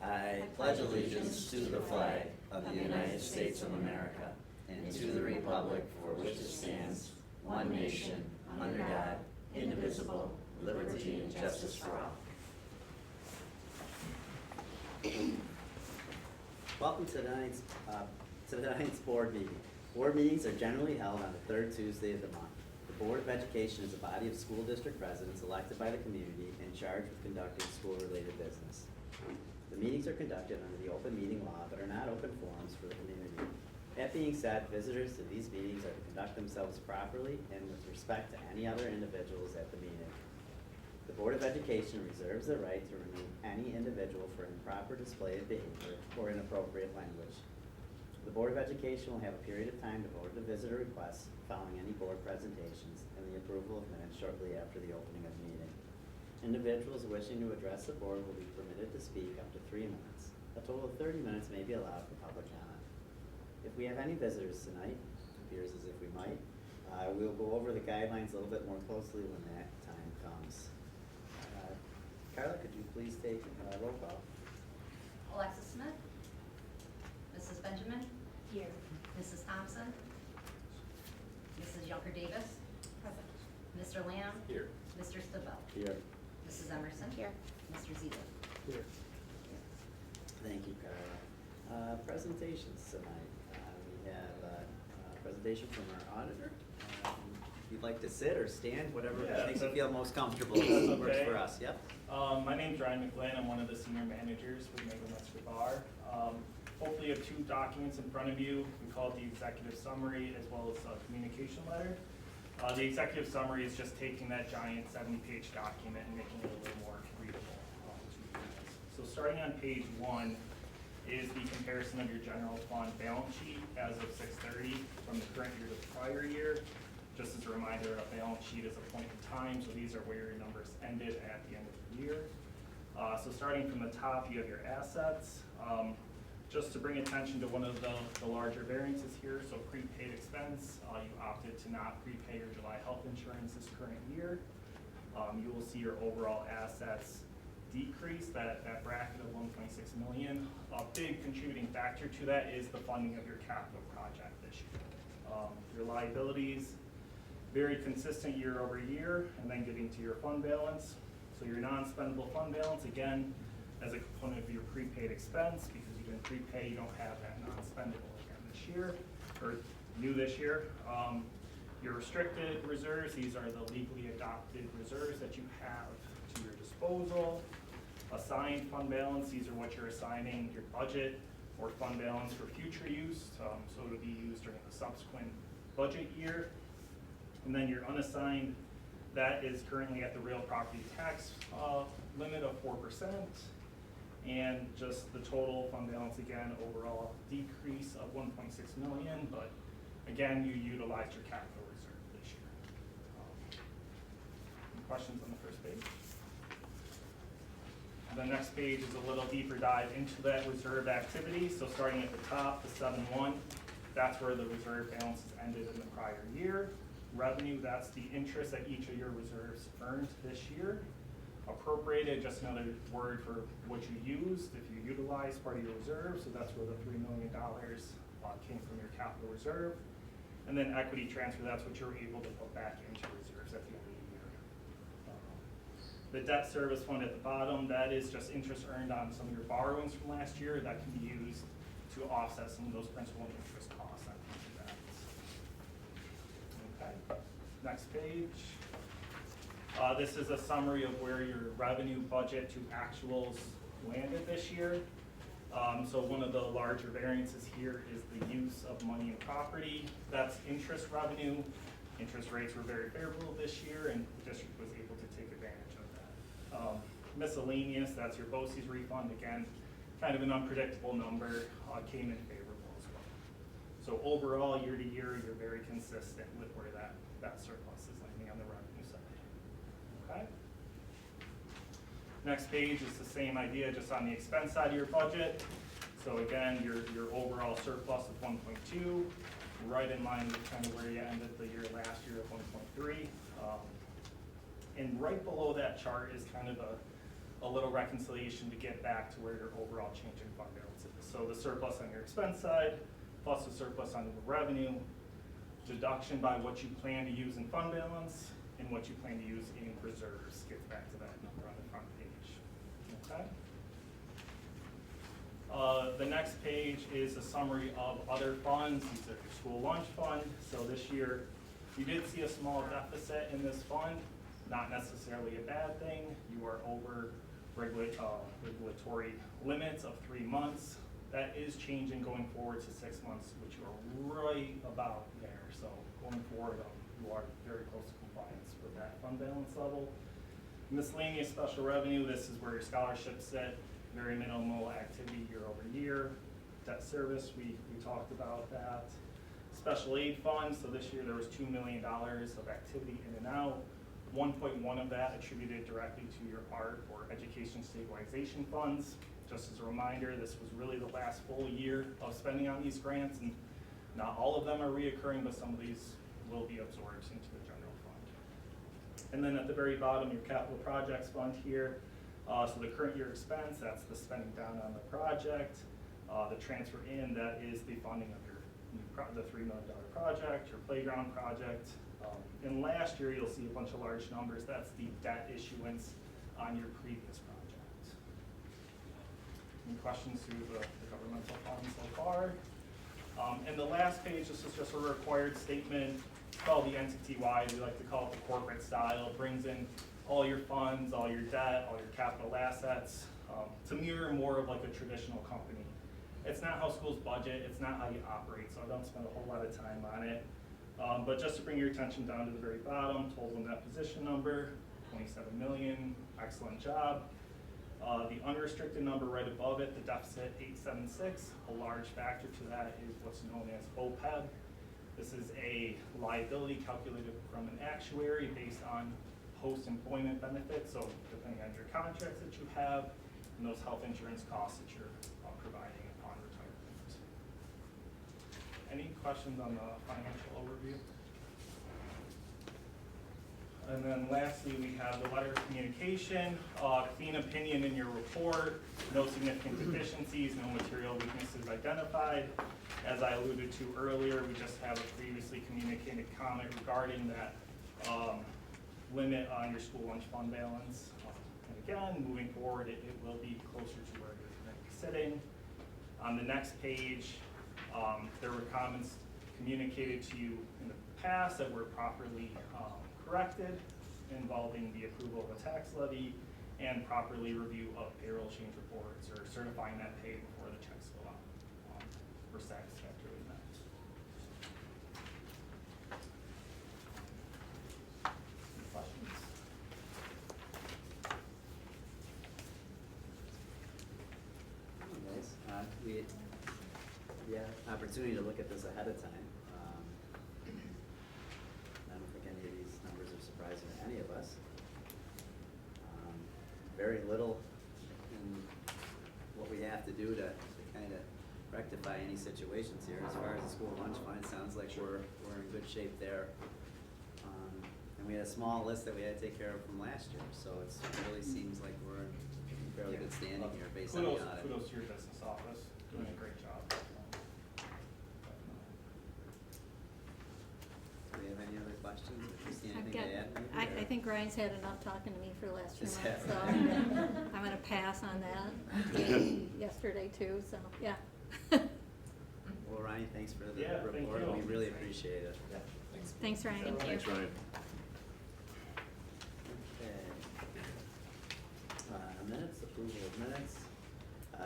I pledge allegiance to the flag of the United States of America and to the republic for which it stands, one nation, under God, indivisible, liberty and justice for all. Welcome to tonight's board meeting. Board meetings are generally held on the third Tuesday of the month. The Board of Education is a body of school district residents elected by the community and charged with conducting school-related business. The meetings are conducted under the open meeting law but are not open forums for the community. That being said, visitors to these meetings are to conduct themselves properly and with respect to any other individuals at the meeting. The Board of Education reserves the right to remove any individual for improper display of behavior or inappropriate language. The Board of Education will have a period of time to vote the visitor requests following any board presentations and the approval of minutes shortly after the opening of the meeting. Individuals wishing to address the board will be permitted to speak up to 3 minutes. A total of 30 minutes may be allowed for public comment. If we have any visitors tonight, it appears as if we might, we'll go over the guidelines a little bit more closely when that time comes. Carla, could you please take roll call? Alexis Smith. Mrs. Benjamin. Here. Mrs. Thompson. Mrs. Junker-Davis. Present. Mr. Lamb. Here. Mr. Stabell. Here. Mrs. Emerson. Here. Mr. Zito. Here. Thank you, Carla. Presentations tonight. We have a presentation from our auditor. If you'd like to sit or stand, whatever makes you feel most comfortable. Okay. Works for us. Yep. My name's Ryan McGlynn. I'm one of the senior managers with Megan-Webster Bar. Hopefully you have 2 documents in front of you. We call it the executive summary as well as a communication letter. The executive summary is just taking that giant 70-page document and making it a little more readable to you guys. So starting on page 1 is the comparison of your general fund balance sheet as of 6/30 from the current year to the prior year. Just as a reminder, a balance sheet is a point in time, so these are where your numbers ended at the end of the year. So starting from the top, you have your assets. Just to bring attention to one of the larger variances here, so prepaid expense, you opted to not prepay your July health insurance this current year. You will see your overall assets decrease, that bracket of 1.6 million. A big contributing factor to that is the funding of your capital project this year. Your liabilities, very consistent year over year, and then getting to your fund balance. So your non-spendable fund balance, again, as a component of your prepaid expense, because you didn't prepay, you don't have that non-spendable again this year, or new this year. Your restricted reserves, these are the legally adopted reserves that you have to your disposal. Assigned fund balance, these are what you're assigning your budget or fund balance for future use, so it'll be used during the subsequent budget year. And then your unassigned, that is currently at the real property tax limit of 4%. And just the total fund balance, again, overall decrease of 1.6 million, but again, you utilized your capital reserve this year. Any questions on the first page? The next page is a little deeper dive into that reserve activity. So starting at the top, the 7-1, that's where the reserve balances ended in the prior year. Revenue, that's the interest that each of your reserves earned this year. Appropriated, just another word for what you used, if you utilized part of your reserve, so that's where the $3 million came from your capital reserve. And then equity transfer, that's what you're able to put back into reserves at the end of the year. The debt service fund at the bottom, that is just interest earned on some of your borrowings from last year that can be used to offset some of those principal and interest costs on each of that. Okay, next page. This is a summary of where your revenue budget to actuals landed this year. So one of the larger variances here is the use of money and property. That's interest revenue. Interest rates were very favorable this year, and the district was able to take advantage of that. Miscellaneous, that's your BOCES refund. Again, kind of an unpredictable number, came in favorable as well. So overall, year to year, you're very consistent with where that surplus is landing on the revenue side. Okay. Next page is the same idea, just on the expense side of your budget. So again, your overall surplus of 1.2, right in line with kind of where you ended the year last year of 1.3. And right below that chart is kind of a little reconciliation to get back to where your overall change in fund balance is. So the surplus on your expense side, plus the surplus on the revenue, deduction by what you plan to use in fund balance, and what you plan to use in reserves, gets back to that number on the front page, okay? The next page is a summary of other funds. These are your school lunch fund. So this year, you did see a small deficit in this fund, not necessarily a bad thing. You are over regulatory limits of 3 months. That is changing going forward to 6 months, which you are right about there. So going forward, you are very close to compliance with that fund balance level. Miscellaneous special revenue, this is where your scholarships sit, very minimal activity year over year. Debt service, we talked about that. Special aid funds, so this year there was $2 million of activity in and out. 1.1 of that attributed directly to your art or education stabilization funds. Just as a reminder, this was really the last full year of spending on these grants, and not all of them are reoccurring, but some of these will be absorbed into the general fund. And then at the very bottom, your capital projects fund here. So the current year expense, that's the spending down on the project. The transfer in, that is the funding of your the $3 million project, your playground project. And last year, you'll see a bunch of large numbers. That's the debt issuance on your previous project. Any questions through the governmental funds so far? And the last page, this is just a required statement. It's called the entity-wide. We like to call it the corporate style. It brings in all your funds, all your debt, all your capital assets, to mirror more of like a traditional company. It's not how schools budget, it's not how you operate, so I don't spend a whole lot of time on it. But just to bring your attention down to the very bottom, total net position number, 27 million, excellent job. The unrestricted number right above it, the deficit 876, a large factor to that is what's known as OPEB. This is a liability calculated from an actuary based on post-employment benefits, so depending on your contracts that you have and those health insurance costs that you're providing upon retirement. Any questions on the financial overview? And then lastly, we have the letter of communication, clean opinion in your report, no significant deficiencies, no material weaknesses identified. As I alluded to earlier, we just have a previously communicated comment regarding that limit on your school lunch fund balance. And again, moving forward, it will be closer to where you're currently sitting. On the next page, there were comments communicated to you in the past that were properly corrected, involving the approval of a tax levy and properly review of payroll change reports or certifying that pay before the checks go out were satisfactorily met. Any questions? Nice. We had an opportunity to look at this ahead of time. I don't think any of these numbers are surprising to any of us. Very little in what we have to do to kind of rectify any situations here. As far as the school lunch fund, it sounds like we're in good shape there. And we had a small list that we had to take care of from last year, so it really seems like we're in fairly good standing here based on the audit. Kudos to your business office, doing a great job. Do we have any other questions? If you see I've anything to add? maybe, I or- think Ryan's had enough talking to me for the last few Is months, that so right? I'm gonna pass on that. Yesterday too, so, yeah. Well, Ryan, thanks for the Yeah, thank report. you. We really appreciate it. Yeah. Thanks, Ryan. Thanks, Ryan. Okay. Minutes, approval of minutes.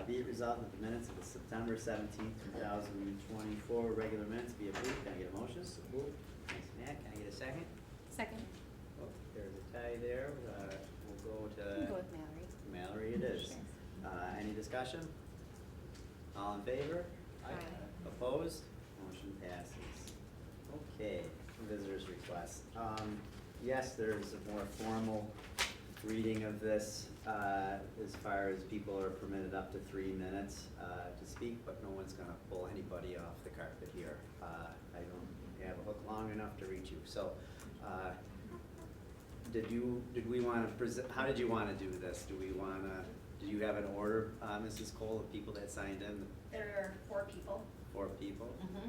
Be it resolved that the minutes of the September 17th, 2024 regular minutes be approved. Can I get a motion? Moved. Thanks, Matt. Can I get a second? Second. Oh, there's a tie there. We'll go to Go with Mallory. Mallory it is. Any discussion? All in favor? Aye. Opposed? Motion passes. Okay, visitors request. Yes, there's a more formal reading of this, as far as people are permitted up to 3 minutes, to speak, but no one's gonna pull anybody off the carpet here. I don't have a hook long enough to reach you, so, did we wanna present, how did you wanna do this? Do you have an order, Mrs. Cole, of people that signed in, There are 4 people. 4 people? Mm-hmm.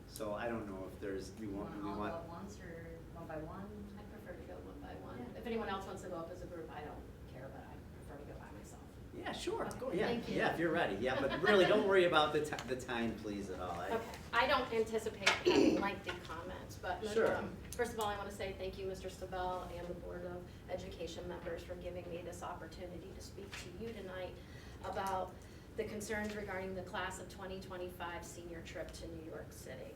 So I don't know if there's, we want, all go at once or one by one? I prefer to go one by one. Yeah. If anyone else wants to go up as a group, I don't care, but I prefer to go by myself. yeah, sure, Okay, go, yeah, thank you. yeah, if you're ready, yeah, but really, don't worry about the time, please, at all. Okay, I don't anticipate having lengthy comments, but Sure. first of all, I want to say thank you, Mr. Stabell, and the Board of Education members for giving me this opportunity to speak to you tonight about the concerns regarding the class of 2025 senior trip to New York City.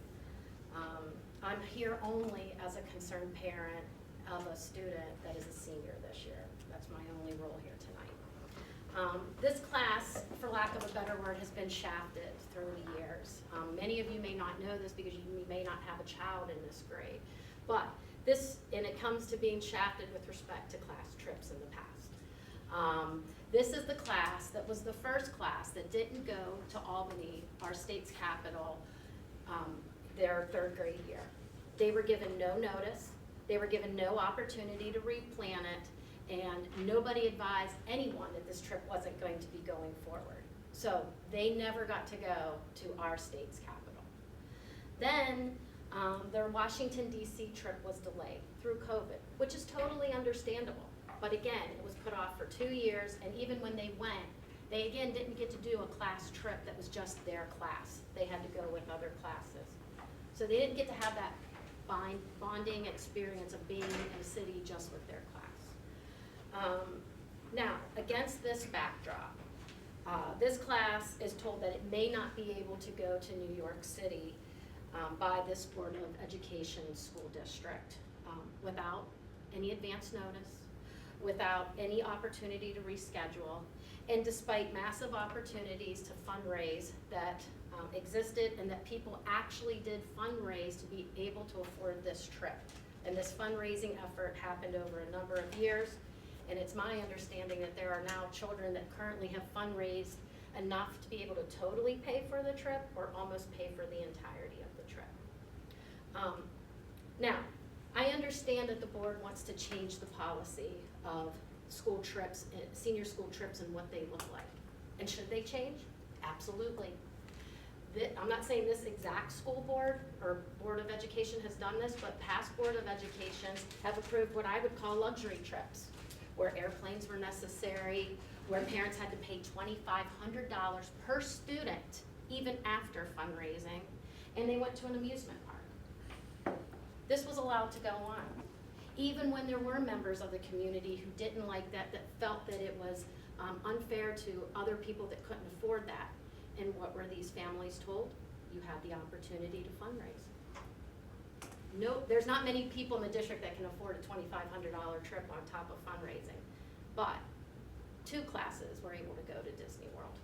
I'm here only as a concerned parent of a student that is a senior this year. That's my only role here tonight. This class, for lack of a better word, has been shafted through the years. Many of you may not know this because you may not have a child in this grade. But this, and it comes to being shafted with respect to class trips in the past. This is the class that was the first class that didn't go to Albany, our state's capital, their 3rd grade year. They were given no notice, they were given no opportunity to replan it, and nobody advised anyone that this trip wasn't going to be going forward. So they never got to go to our state's capital. Then their Washington DC trip was delayed through COVID, which is totally understandable. But again, it was put off for 2 years, and even when they went, they again didn't get to do a class trip that was just their class. They had to go with other classes. So they didn't get to have that bonding experience of being in a city just with their class. Now, against this backdrop, this class is told that it may not be able to go to New York City by this Board of Education school district without any advance notice, without any opportunity to reschedule, and despite massive opportunities to fundraise that existed and that people actually did fundraise to be able to afford this trip. And this fundraising effort happened over a number of years, and it's my understanding that there are now children that currently have fundraised enough to be able to totally pay for the trip or almost pay for the entirety of the trip. Now, I understand that the board wants to change the policy of school trips, senior school trips, and what they look like. And should they change? Absolutely. I'm not saying this exact school board or Board of Education has done this, but past Board of Educations have approved what I would call luxury trips, where airplanes were necessary, where parents had to pay $2,500 per student, even after fundraising, and they went to an amusement park. This was allowed to go on. Even when there were members of the community who didn't like that, that felt that it was unfair to other people that couldn't afford that. And what were these families told? You had the opportunity to fundraise. No, there's not many people in the district that can afford a $2,500 trip on top of fundraising. But 2 classes were able to go to Disney World.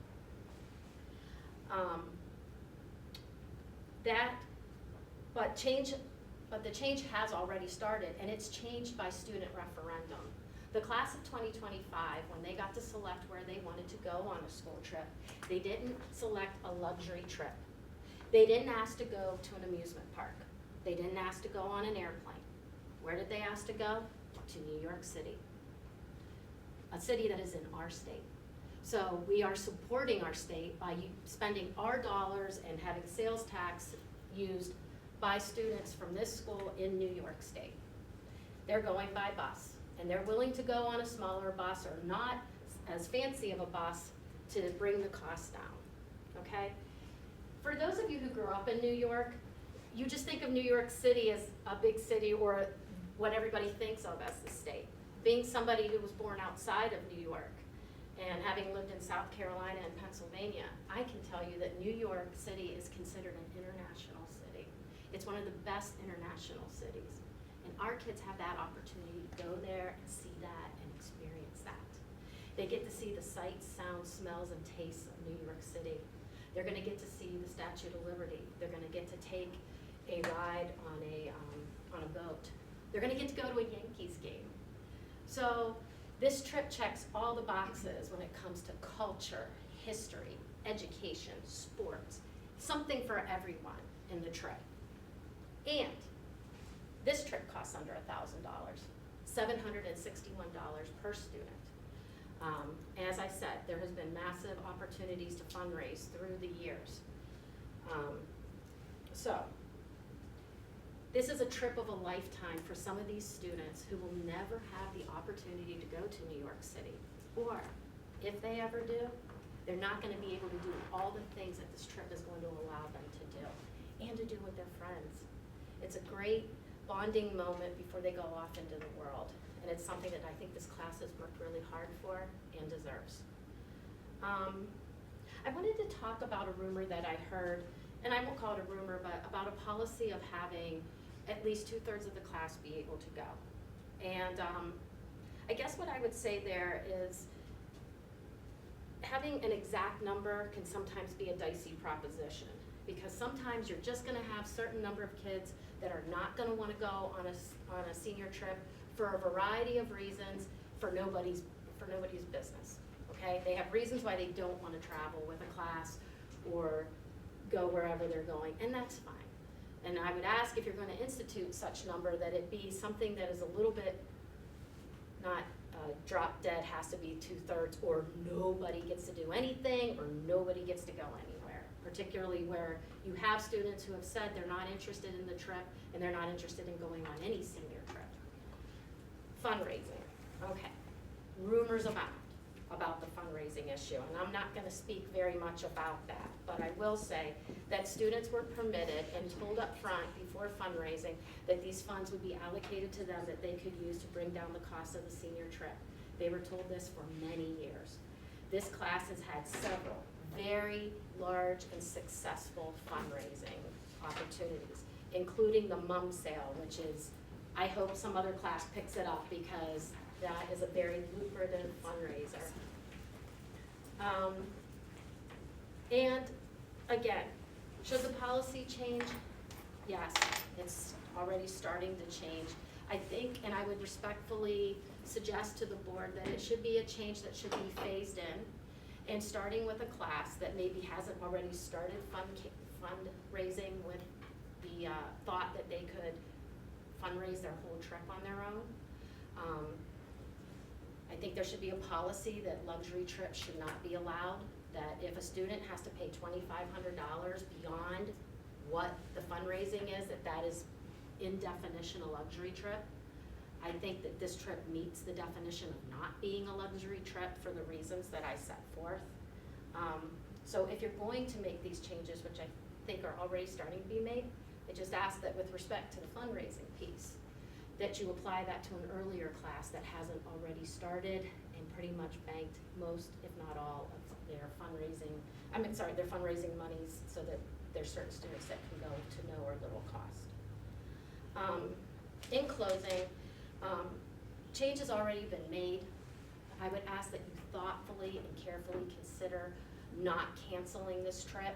But the change has already started, and it's changed by student referendum. The class of 2025, when they got to select where they wanted to go on a school trip, they didn't select a luxury trip. They didn't ask to go to an amusement park. They didn't ask to go on an airplane. Where did they ask to go? To New York City, a city that is in our state. So we are supporting our state by spending our dollars and having sales tax used by students from this school in New York State. They're going by bus, and they're willing to go on a smaller bus or not as fancy of a bus to bring the cost down, okay? For those of you who grew up in New York, you just think of New York City as a big city or what everybody thinks of as the state. Being somebody who was born outside of New York and having lived in South Carolina and Pennsylvania, I can tell you that New York City is considered an international city. It's one of the best international cities. And our kids have that opportunity to go there and see that and experience that. They get to see the sights, sounds, smells, and tastes of New York City. They're gonna get to see the Statue of Liberty. They're gonna get to take a ride on a boat. They're gonna get to go to a Yankees game. So this trip checks all the boxes when it comes to culture, history, education, sports, something for everyone in the trip. And this trip costs under $1,000. $761 per student. As I said, there has been massive opportunities to fundraise through the years. So, this is a trip of a lifetime for some of these students who will never have the opportunity to go to New York City. Or, if they ever do, they're not gonna be able to do all the things that this trip is going to allow them to do, and to do with their friends. It's a great bonding moment before they go off into the world, and it's something that I think this class has worked really hard for and deserves. I wanted to talk about a rumor that I heard, and I won't call it a rumor, but about a policy of having at least 2/3 of the class be able to go. And I guess what I would say there is having an exact number can sometimes be a dicey proposition, because sometimes you're just gonna have certain number of kids that are not gonna wanna go on a senior trip for a variety of reasons, for nobody's business, okay? They have reasons why they don't wanna travel with a class or go wherever they're going, and that's fine. And I would ask, if you're gonna institute such number, that it be something that is a little bit not drop dead, has to be 2/3, or nobody gets to do anything, or nobody gets to go anywhere. Particularly where you have students who have said they're not interested in the trip, and they're not interested in going on any senior trip. Fundraising, okay. Rumors about the fundraising issue, and I'm not gonna speak very much about that, but I will say that students were permitted and told up front before fundraising that these funds would be allocated to them that they could use to bring down the cost of the senior trip. They were told this for many years. This class has had several very large and successful fundraising opportunities, including the mum sale, which is, I hope some other class picks it up, because that is a very lucrative fundraiser. And again, should the policy change? Yes, it's already starting to change. I think, and I would respectfully suggest to the board that it should be a change that should be phased in, and starting with a class that maybe hasn't already started fundraising with the thought that they could fundraise their whole trip on their own. I think there should be a policy that luxury trips should not be allowed, that if a student has to pay $2,500 beyond what the fundraising is, that is in definition a luxury trip. I think that this trip meets the definition of not being a luxury trip for the reasons that I set forth. So if you're going to make these changes, which I think are already starting to be made, I just ask that with respect to the fundraising piece, that you apply that to an earlier class that hasn't already started and pretty much banked most, if not all, of their fundraising monies, so that there's certain students that can go to no or little cost. In closing, change has already been made. I would ask that you thoughtfully and carefully consider not canceling this trip,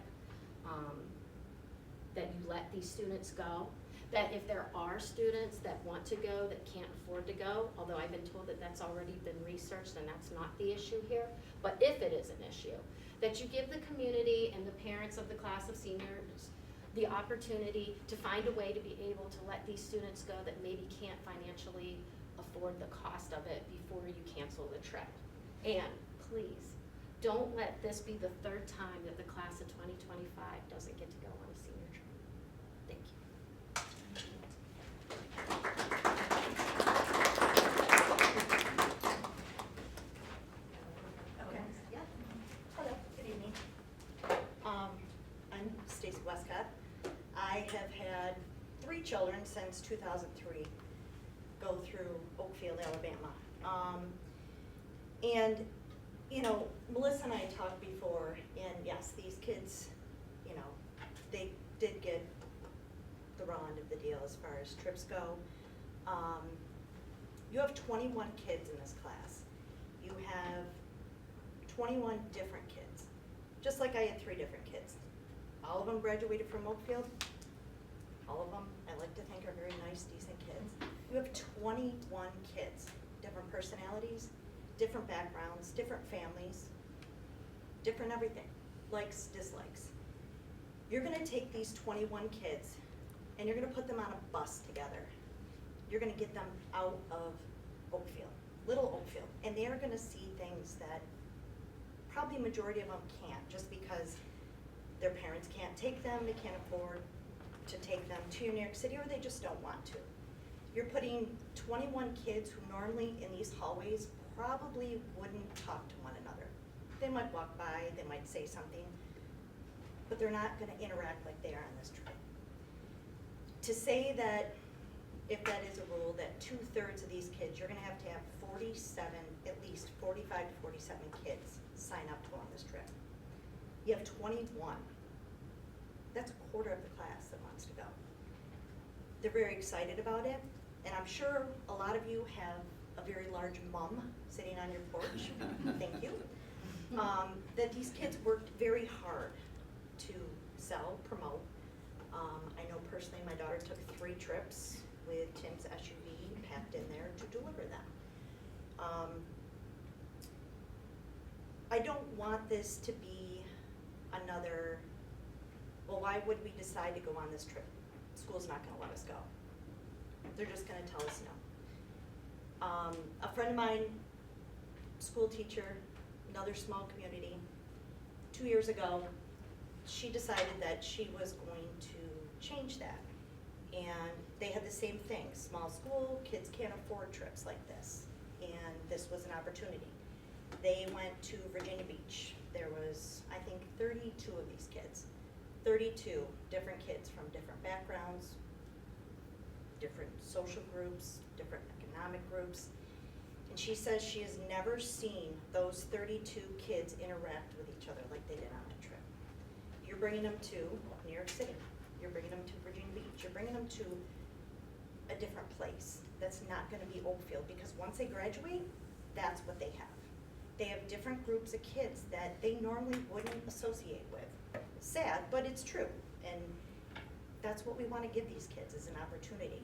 that you let these students go. That if there are students that want to go that can't afford to go, although I've been told that that's already been researched and that's not the issue here, but if it is an issue, that you give the community and the parents of the class of seniors the opportunity to find a way to be able to let these students go that maybe can't financially afford the cost of it before you cancel the trip. And please, don't let this be the third time that the class of 2025 doesn't get to go on a senior trip. Thank you. Okay. Yeah. Hello, good evening. I'm Stacy Westcott. I have had 3 children since 2003 go through Oakfield-Alabama. And, you know, Melissa and I talked before, and yes, these kids, you know, they did get the raw end of the deal as far as trips go. You have 21 kids in this class. You have 21 different kids. Just like I had 3 different kids. All of them graduated from Oakfield. All of them, I like to think, are very nice, decent kids. You have 21 kids, different personalities, different backgrounds, different families, different everything, likes, dislikes. You're gonna take these 21 kids and you're gonna put them on a bus together. You're gonna get them out of Oakfield, little Oakfield, and they are gonna see things that probably majority of them can't, just because their parents can't take them, they can't afford to take them to New York City, or they just don't want to. You're putting 21 kids who normally in these hallways probably wouldn't talk to one another. They might walk by, they might say something, but they're not gonna interact like they are on this trip. To say that, if that is a rule, that 2/3 of these kids, you're gonna have 47, at least 45 to 47 kids sign up to go on this trip. You have 21. That's a quarter of the class that wants to go. They're very excited about it, and I'm sure a lot of you have a very large mum sitting on your porch, thank you. That these kids worked very hard to sell, promote. I know personally my daughter took 3 trips with Tim's SUV packed in there to deliver them. I don't want this to be another, well, why would we decide to go on this trip? School's not gonna let us go. They're just gonna tell us no. A friend of mine, school teacher, another small community, 2 years ago, she decided that she was going to change that. And they had the same thing, small school, kids can't afford trips like this. And this was an opportunity. They went to Virginia Beach. There was, I think, 32 of these kids. 32 different kids from different backgrounds, different social groups, different economic groups. And she says she has never seen those 32 kids interact with each other like they did on that trip. You're bringing them to New York City. You're bringing them to Virginia Beach. You're bringing them to a different place that's not gonna be Oakfield, because once they graduate, that's what they have. They have different groups of kids that they normally wouldn't associate with. Sad, but it's true. And that's what we wanna give these kids, is an opportunity.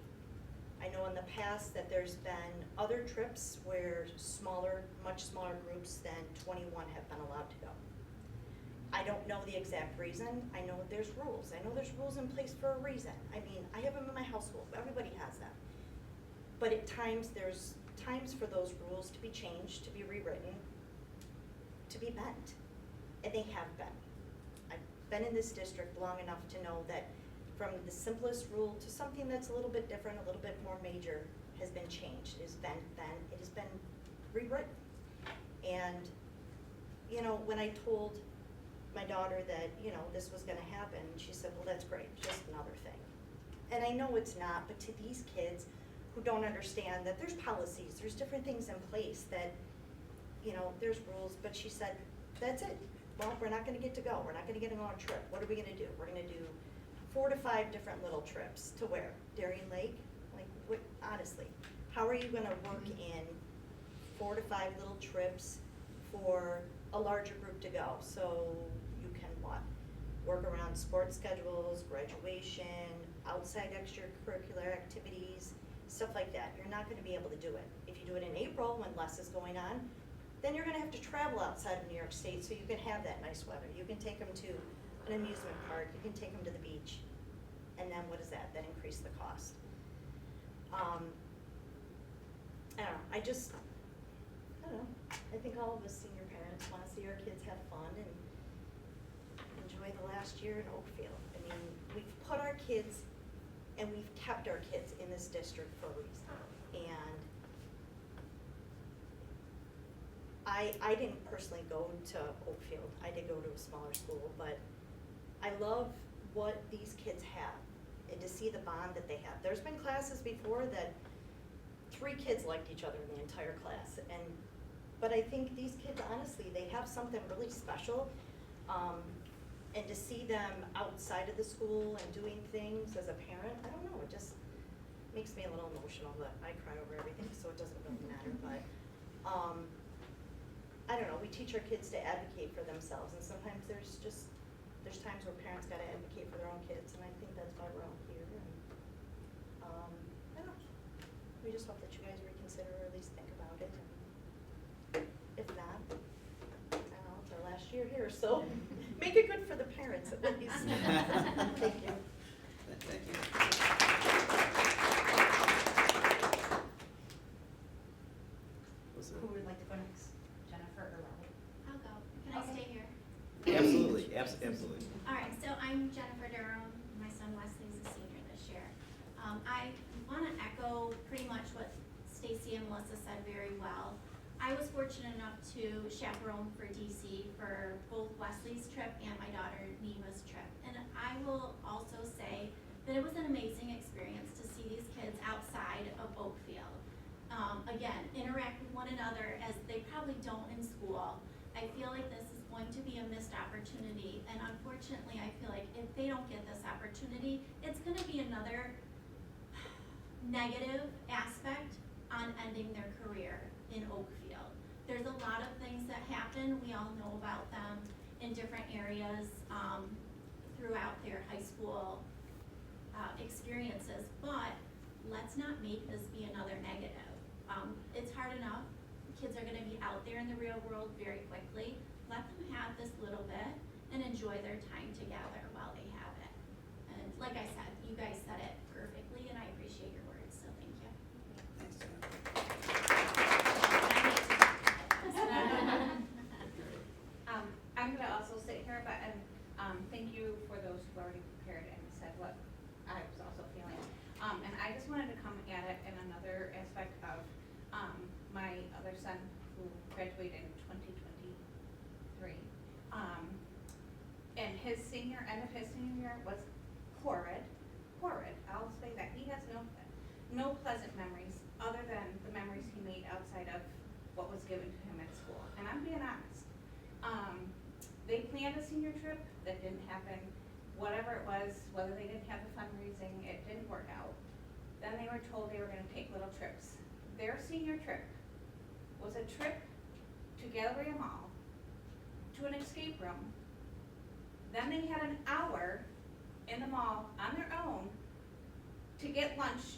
I know in the past that there's been other trips where smaller, much smaller groups than 21 have been allowed to go. I don't know the exact reason. I know there's rules. I know there's rules in place for a reason. I mean, I have them in my household. Everybody has them. But at times, there's times for those rules to be changed, to be rewritten, to be bent. And they have been. I've been in this district long enough to know that from the simplest rule to something that's a little bit different, a little bit more major, has been changed. It has been rewritten. And, you know, when I told my daughter that, you know, this was gonna happen, she said, well, that's great, just another thing. And I know it's not, but to these kids who don't understand that there's policies, there's different things in place that, you know, there's rules, but she said, that's it. Well, we're not gonna get to go, we're not gonna get to go on a trip. What are we gonna do? We're gonna do 4 to 5 different little trips. To where? Darien Lake? Like, what, honestly, how are you gonna work in 4 to 5 little trips for a larger group to go? So you can what? Work around sports schedules, graduation, outside extracurricular activities, stuff like that. You're not gonna be able to do it. If you do it in April when less is going on, then you're gonna have to travel outside of New York State so you can have that nice weather. You can take them to an amusement park, you can take them to the beach, and then what is that? That increase the cost. I don't know, I don't know, I think all of us senior parents wanna see our kids have fun and enjoy the last year in Oakfield. I mean, we've put our kids and we've kept our kids in this district for a reason. And I didn't personally go to Oakfield, I did go to a smaller school, but I love what these kids have and to see the bond that they have. There's been classes before that 3 kids liked each other in the entire class, but I think these kids, honestly, they have something really special. And to see them outside of the school and doing things as a parent, I don't know, it just makes me a little emotional, but I cry over everything, so it doesn't really matter, but, I don't know, we teach our kids to advocate for themselves, and sometimes there's times where parents gotta advocate for their own kids, and I think that's why we're all here, and, I don't know, we just hope that you guys reconsider or at least think about it, and if not, I don't know, it's our last year here, so make it good for the parents at least. Thank you. Thank you. Absolutely. All right, so I'm Jennifer Durham. My son Wesley's a senior this year. I want to echo pretty much what Stacy and Melissa said very well. I was fortunate enough to chaperone for DC for both Wesley's trip and my daughter Neva's trip. And I will also say that it was an amazing experience to see these kids outside of Oakfield. Again, interact with one another as they probably don't in school. I feel like this is going to be a missed opportunity, and unfortunately, I feel like if they don't get this opportunity, it's gonna be another negative aspect on ending their career in Oakfield. There's a lot of things that happen, we all know about them in different areas, throughout their high school, experiences, but let's not make this be another negative. It's hard enough, kids are gonna be out there in the real world very quickly. Let them have this little bit and enjoy their time together while they have it. And like I said, you guys said it perfectly, and I appreciate your words, so thank you. Thanks, Jennifer. I'm gonna also sit here, but, thank you for those who already prepared and said what I was also feeling. And I just wanted to come at it in another aspect of, my other son who graduated in 2023. And his end of his senior year was horrid, I'll say that. He has no pleasant memories, other than the memories he made outside of what was given to him at school. And I'm being honest. They planned a senior trip that didn't happen, whatever it was, whether they didn't have the fundraising, it didn't work out. Then they were told they were gonna take little trips. Their senior trip was a trip to Galleria Mall, to an escape room. Then they had an hour in the mall on their own to get lunch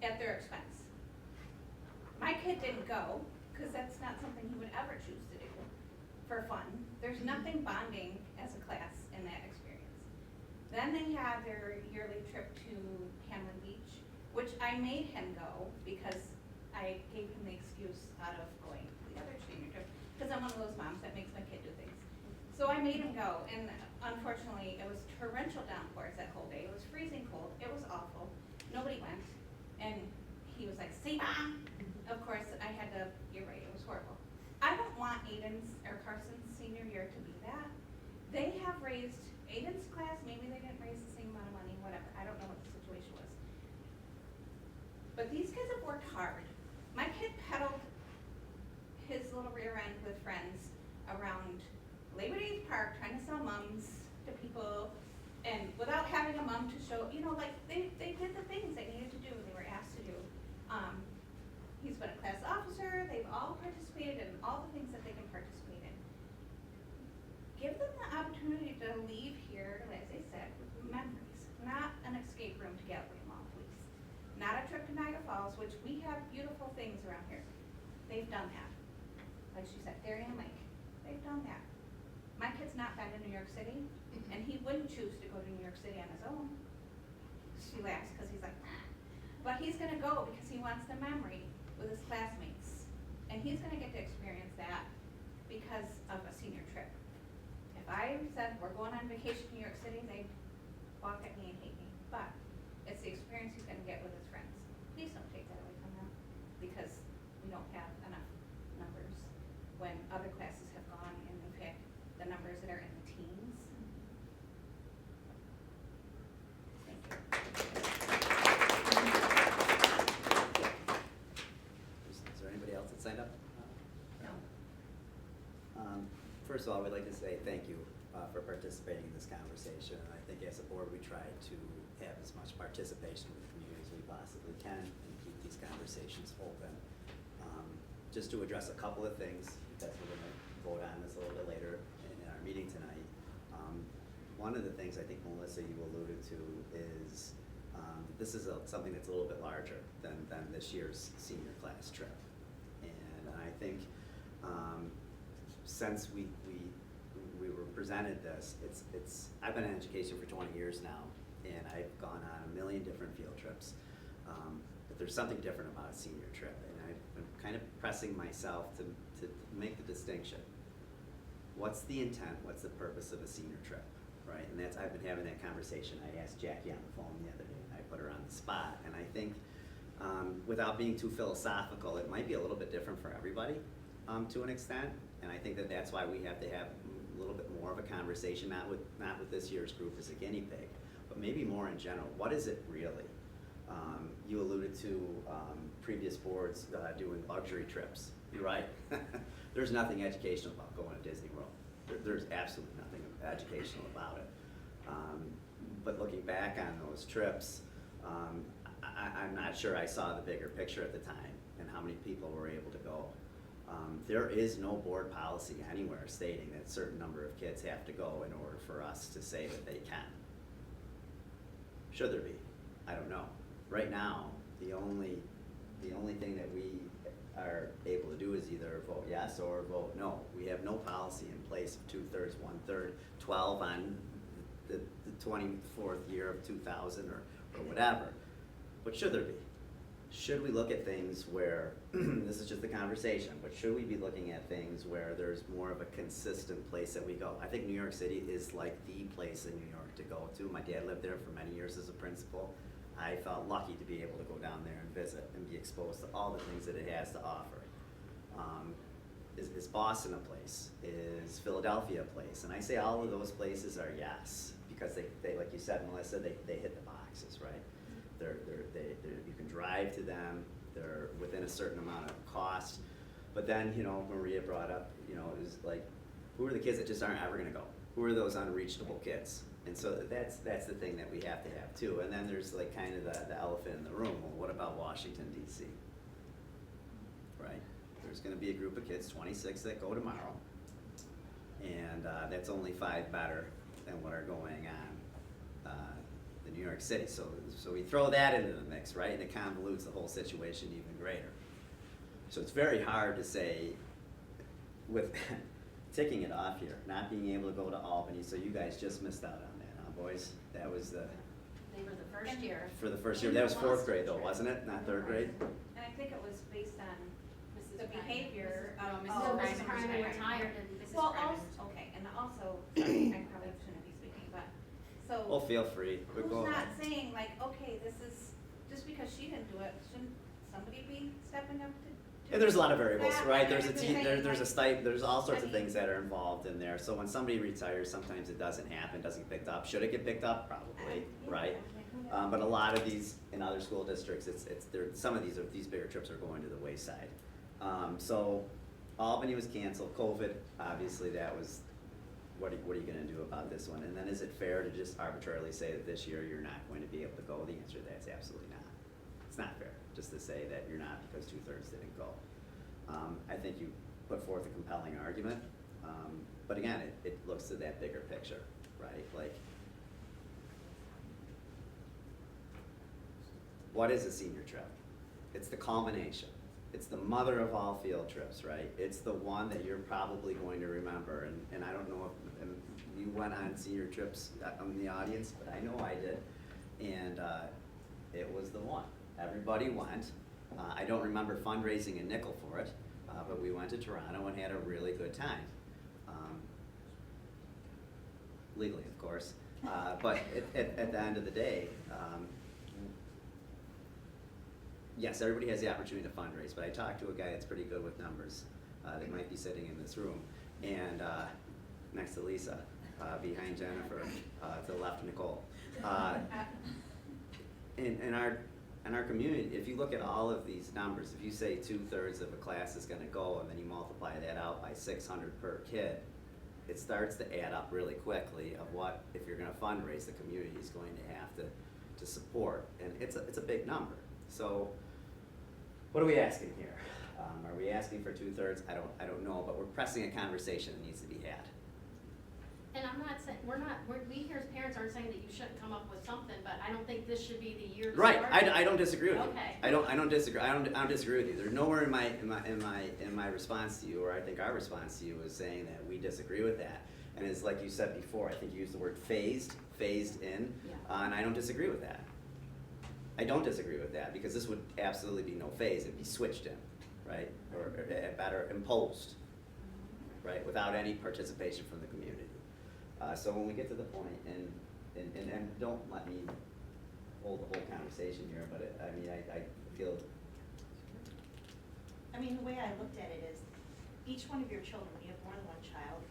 at their expense. My kid didn't go, cause that's not something he would ever choose to do for fun. There's nothing bonding as a class in that experience. Then they had their yearly trip to Hamlin Beach, which I made him go because I gave him the excuse out of going to the other senior trip, because I'm one of those moms that makes my kid do things. So I made him go, and unfortunately, it was torrential downpours that whole day. It was freezing cold. It was awful. Nobody went, and he was like, "See, Mom." Of course, I had to. You're right. It was horrible. I don't want Aiden's or Carson's senior year to be that. They have raised Aiden's class. Maybe they didn't raise the same amount of money. Whatever. I don't know what the situation was. But these kids have worked hard. My kid pedaled his little rear end with friends around Labor Day Park trying to sell mums to people, and without having a mum to show, like they did the things they needed to do, they were asked to do. He's been a class officer, they've all participated in all the things that they can participate in. Give them the opportunity to leave here, as I said, with memories, not an escape room to Galleria Mall, please. Not a trip to Niagara Falls, which we have beautiful things around here. They've done that. Like she said, Darien Lake, they've done that. My kid's not been to New York City, and he wouldn't choose to go to New York City on his own. She laughs because he's like, nah. But he's gonna go because he wants the memory with his classmates. And he's gonna get to experience that because of a senior trip. If I said, we're going on vacation to New York City, they'd walk at me and hate me. But it's the experience he's gonna get with his friends. Please don't take that away from them, because we don't have enough numbers when other classes have gone, and in fact, the numbers that are in the teens. Thank you. Is there anybody else that signed up? No. First of all, we'd like to say thank you for participating in this conversation. And I think as a board, we try to have as much participation with the community as we possibly can and keep these conversations open. Just to address a couple of things, because we're going to vote on this a little bit later in our meeting tonight. One of the things I think, Melissa, you alluded to is this is something that's a little bit larger than this year's senior class trip. And I think since we were presented this, I've been in education for 20 years now, and I've gone on a million different field trips. But there's something different about a senior trip, and I've been kind of pressing myself to make the distinction. what's the intent, what's the purpose of a senior trip, right? And that's, I've been having that conversation. I asked Jackie on the phone the other day, and I put her on the spot, and I think, without being too philosophical, it might be a little bit different for everybody, to an extent, and I think that that's why we have to have a little bit more of a conversation, not with this year's group as a guinea pig, but maybe more in general. What is it really? You alluded to previous boards doing luxury trips. You're right. There's nothing educational about going to Disney World. There's absolutely nothing educational about it. But looking back on those trips, I'm not sure I saw the bigger picture at the time and how many people were able to go. There is no board policy anywhere stating that a certain number of kids have to go in order for us to say that they can. Should there be? I don't know. Right now, the only thing that we are able to do is either vote yes or vote no. We have no policy in place of 2/3, 1/3, 12 on the 24th year of 2000 or whatever. But should there be? Should we look at things where, this is just a conversation, but should we be looking at things where there's more of a consistent place that we go? I think New York City is like the place in New York to go to. My dad lived there for many years as a principal. I felt lucky to be able to go down there and visit and be exposed to all the things that it has to offer. Is Boston a place? Is Philadelphia a place? And I say all of those places are yes, because they like you said, Melissa, they hit the boxes, right? You can drive to them, they're within a certain amount of cost. But then, Maria brought up, is like, who are the kids that just aren't ever gonna go? Who are those unreachable kids? And so that's the thing that we have to have too. And then there's like kind of the elephant in the room. Well, what about Washington, D.C.? Right? There's gonna be a group of kids, 26, that go tomorrow. And that's only 5 better than what are going on in New York City. So we throw that into the mix, right? And it convolutes the whole situation even greater. So it's very hard to say, with ticking it off here, not being able to go to Albany, so you guys just missed out on that, huh, boys? That was They were the first year. for the first year. That was 4th grade though, wasn't it? Not 3rd grade? And I think it was based on the behavior of No, Mrs. Mrs. Ryman. Ryman retired and Mrs. Well, Ryman. also, okay, and also, sorry, I probably shouldn't be speaking, but, so. Well, feel free. But Who's go not ahead. saying like, okay, this is, just because she didn't do it, shouldn't somebody be stepping up to? Yeah, there's a lot of variables, that? right? And There's a I'm just team, saying, there's a like, stipend, there's all sorts I of things mean- that are involved in there. So when somebody retires, sometimes it doesn't happen, doesn't get picked up. Should it get picked up? Probably, Yeah, right? who knows? But a lot of these, in other school districts, some of these bigger trips are going to the wayside. So Albany was canceled, COVID, obviously that was, what are you gonna do about this one? And then is it fair to just arbitrarily say that this year you're not going to be able to go? The answer to that is absolutely not. It's not fair, just to say that you're not because 2/3 didn't go. I think you put forth a compelling argument, but again, it looks to that bigger picture, right? Like, what is a senior trip? It's the culmination. It's the mother of all field trips, right? It's the one that you're probably going to remember, and I don't know if you went on senior trips in the audience, but I know I did, and it was the one. Everybody went. I don't remember fundraising a nickel for it, but we went to Toronto and had a really good time. Legally, of course, but at the end of the day, yes, everybody has the opportunity to fundraise, but I talked to a guy that's pretty good with numbers, that might be sitting in this room, and next to Lisa, behind Jennifer, to the left of Nicole. In our community, if you look at all of these numbers, if you say 2/3 of a class is gonna go, and then you multiply that out by 600 per kid, it starts to add up really quickly of what, if you're gonna fundraise, the community is going to have to support, and it's a big number. So, what are we asking here? Are we asking for 2/3? I don't know, but we're pressing a conversation that needs to be had. And I'm not saying, we here as parents aren't saying that you shouldn't come up with something, but I don't think this should be the year to Right, start. I don't disagree with you. Okay. I don't disagree. I don't disagree with you. There's nowhere in my response to you, or I think our response to you, is saying that we disagree with that. And it's like you said before, I think you used the word phased in, Yeah. and I don't disagree with that. I don't disagree with that, because this would absolutely be no phase. It'd be switched in, right, or better imposed. right, without any participation from the community. So when we get to the point, and don't let me hold the whole conversation here, but I mean, I feel, I mean, the way I looked at it is, each one of your children, when you have more than one child,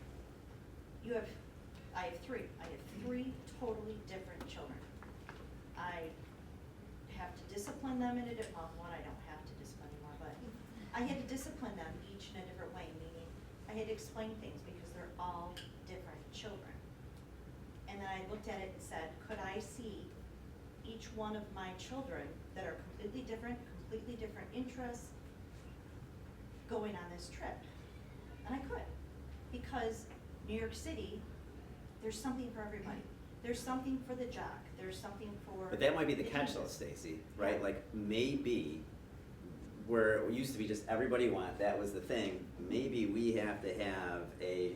I have three totally different children. I have to discipline them in a different, well, one I don't have to discipline anymore, but I had to discipline them each in a different way, meaning I had to explain things because they're all different children. And then I looked at it and said, could I see each one of my children that are completely different interests going on this trip? And I could, because New York City, there's something for everybody. There's something for the jock, there's something for. but that might be the catch though, teachers. Stacy, right? Like, maybe where it used to be just everybody went, that was the thing, maybe we have to have a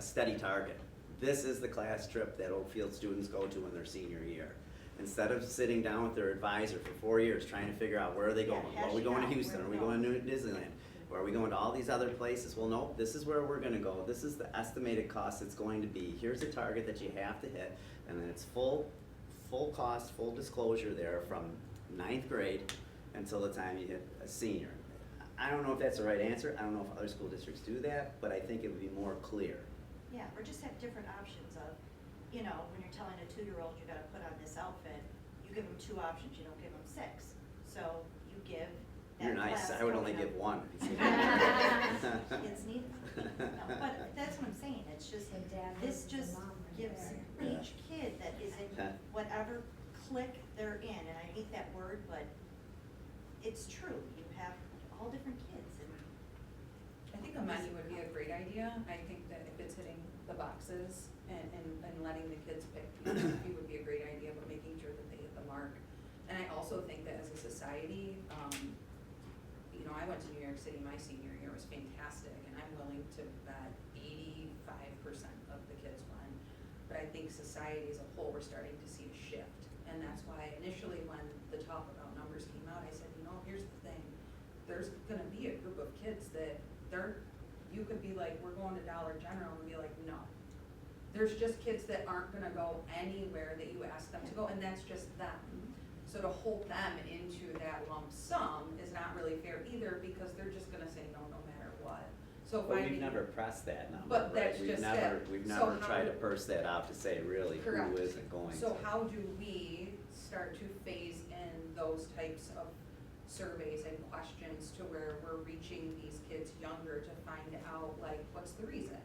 steady target. This is the class trip that Oakfield students go to in their senior year. Instead of sitting down with their advisor for 4 years trying to figure out where are they Yeah, going? Are we hashing going to out Houston? where Are we're we going going. to Disneyland? Or are we going to all these other places? Well, no, this is where we're gonna go. This is the estimated cost it's going to be. Here's a target that you have to hit. And then it's full cost, full disclosure there from 9th grade until the time you hit a senior. I don't know if that's the right answer. I don't know if other school districts do that, but I think it would be more clear. Yeah, or just have different options of, when you're telling a 2-year-old you gotta put on this outfit, you give them 2 options, you don't give them 6. So you give that You're nice. class I would only going give up- one. Kids need them. No, but that's what I'm saying, it's just, this just gives each kid that is in whatever clique they're in, and I hate that word, but it's true, you have all different kids, and I think a menu would be a great idea. I think that if it's hitting the boxes and letting the kids pick, it would be a great idea, but making sure that they hit the mark. And I also think that as a society, I went to New York City my senior year, it was fantastic, and I'm willing to bet 85% of the kids won. But I think society as a whole, we're starting to see a shift. And that's why initially when the talk about numbers came out, I said, here's the thing. There's gonna be a group of kids that you could be like, we're going to Dollar General, and be like, no. There's just kids that aren't gonna go anywhere that you ask them to go, and that's just them. So to hold them into that lump sum is not really fair either, because they're just gonna say no, no matter what. So But we've finding. never pressed that number, But right? that's just it. We've So never how tried to do- purse that out to say really Correct. who isn't going to. So how do we start to phase in those types of surveys and questions to where we're reaching these kids younger to find out, what's the reason?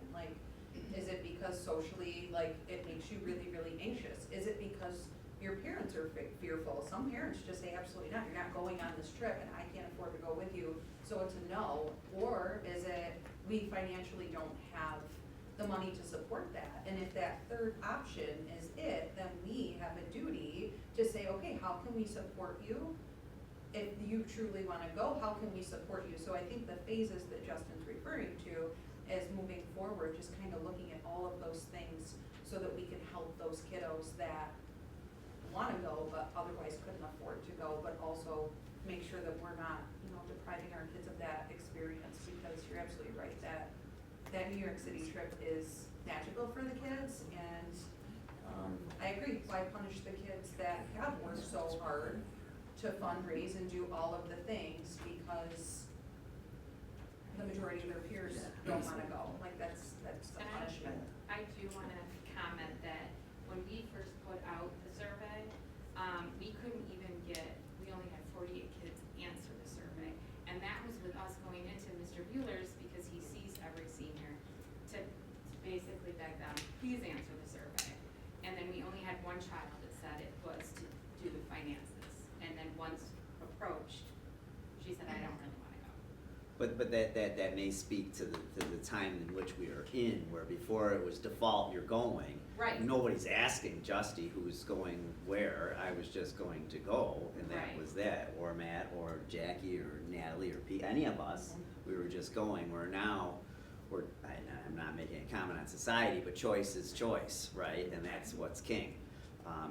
Is it because socially, it makes you really, really anxious? Is it because your parents are fearful? Some parents just say absolutely not, you're not going on this trip and I can't afford to go with you, so it's a no. Or is it, we financially don't have the money to support that? And if that third option is it, then we have a duty to say, okay, how can we support you? If you truly wanna go, how can we support you? So I think the phases that Justin's referring to is moving forward, just kind of looking at all of those things so that we can help those kiddos that wanna go but otherwise couldn't afford to go, but also make sure that we're not, depriving our kids of that experience, because you're absolutely right, that New York City trip is magical for the kids, and I agree, why punish the kids that have worked so hard to fundraise and do all of the things, because the majority of their peers don't wanna go, that's the punishment. I do wanna comment that when we first put out the survey, we couldn't even we only had 48 kids answer the survey. And that was with us going into Mr. Bueller's, because he sees every senior, to basically beg them, please answer the survey. And then we only had one child that said it was to do the finances. And then once approached, she said, I don't really wanna go. But that may speak to the time in which we are in, where before it was default, you're going. Right. Nobody's asking Justy who's going where, I was just going to go, and that Right. was that, or Matt, or Jackie, or Natalie, or Pete, any of us, we were just going, where now, I'm not making a comment on society, but choice is choice, right, and that's what's king.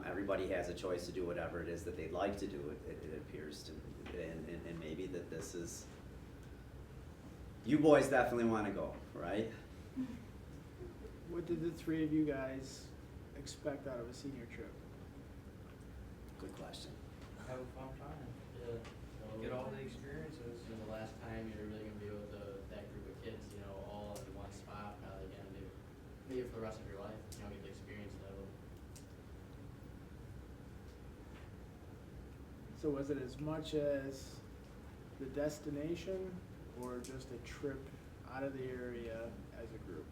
Everybody has a choice to do whatever it is that they'd like to do, it appears to, and maybe that this is, you boys definitely wanna go, right? What did the three of you guys expect out of a senior trip? Good question. Have a fun time. Yeah. Get all the experiences. And the last time you're really gonna be with that group of kids, you know, all in one spot, probably gonna do maybe for the rest of your life, you know, get the experience of it. So was it as much as the destination or just a trip out of the area as a group?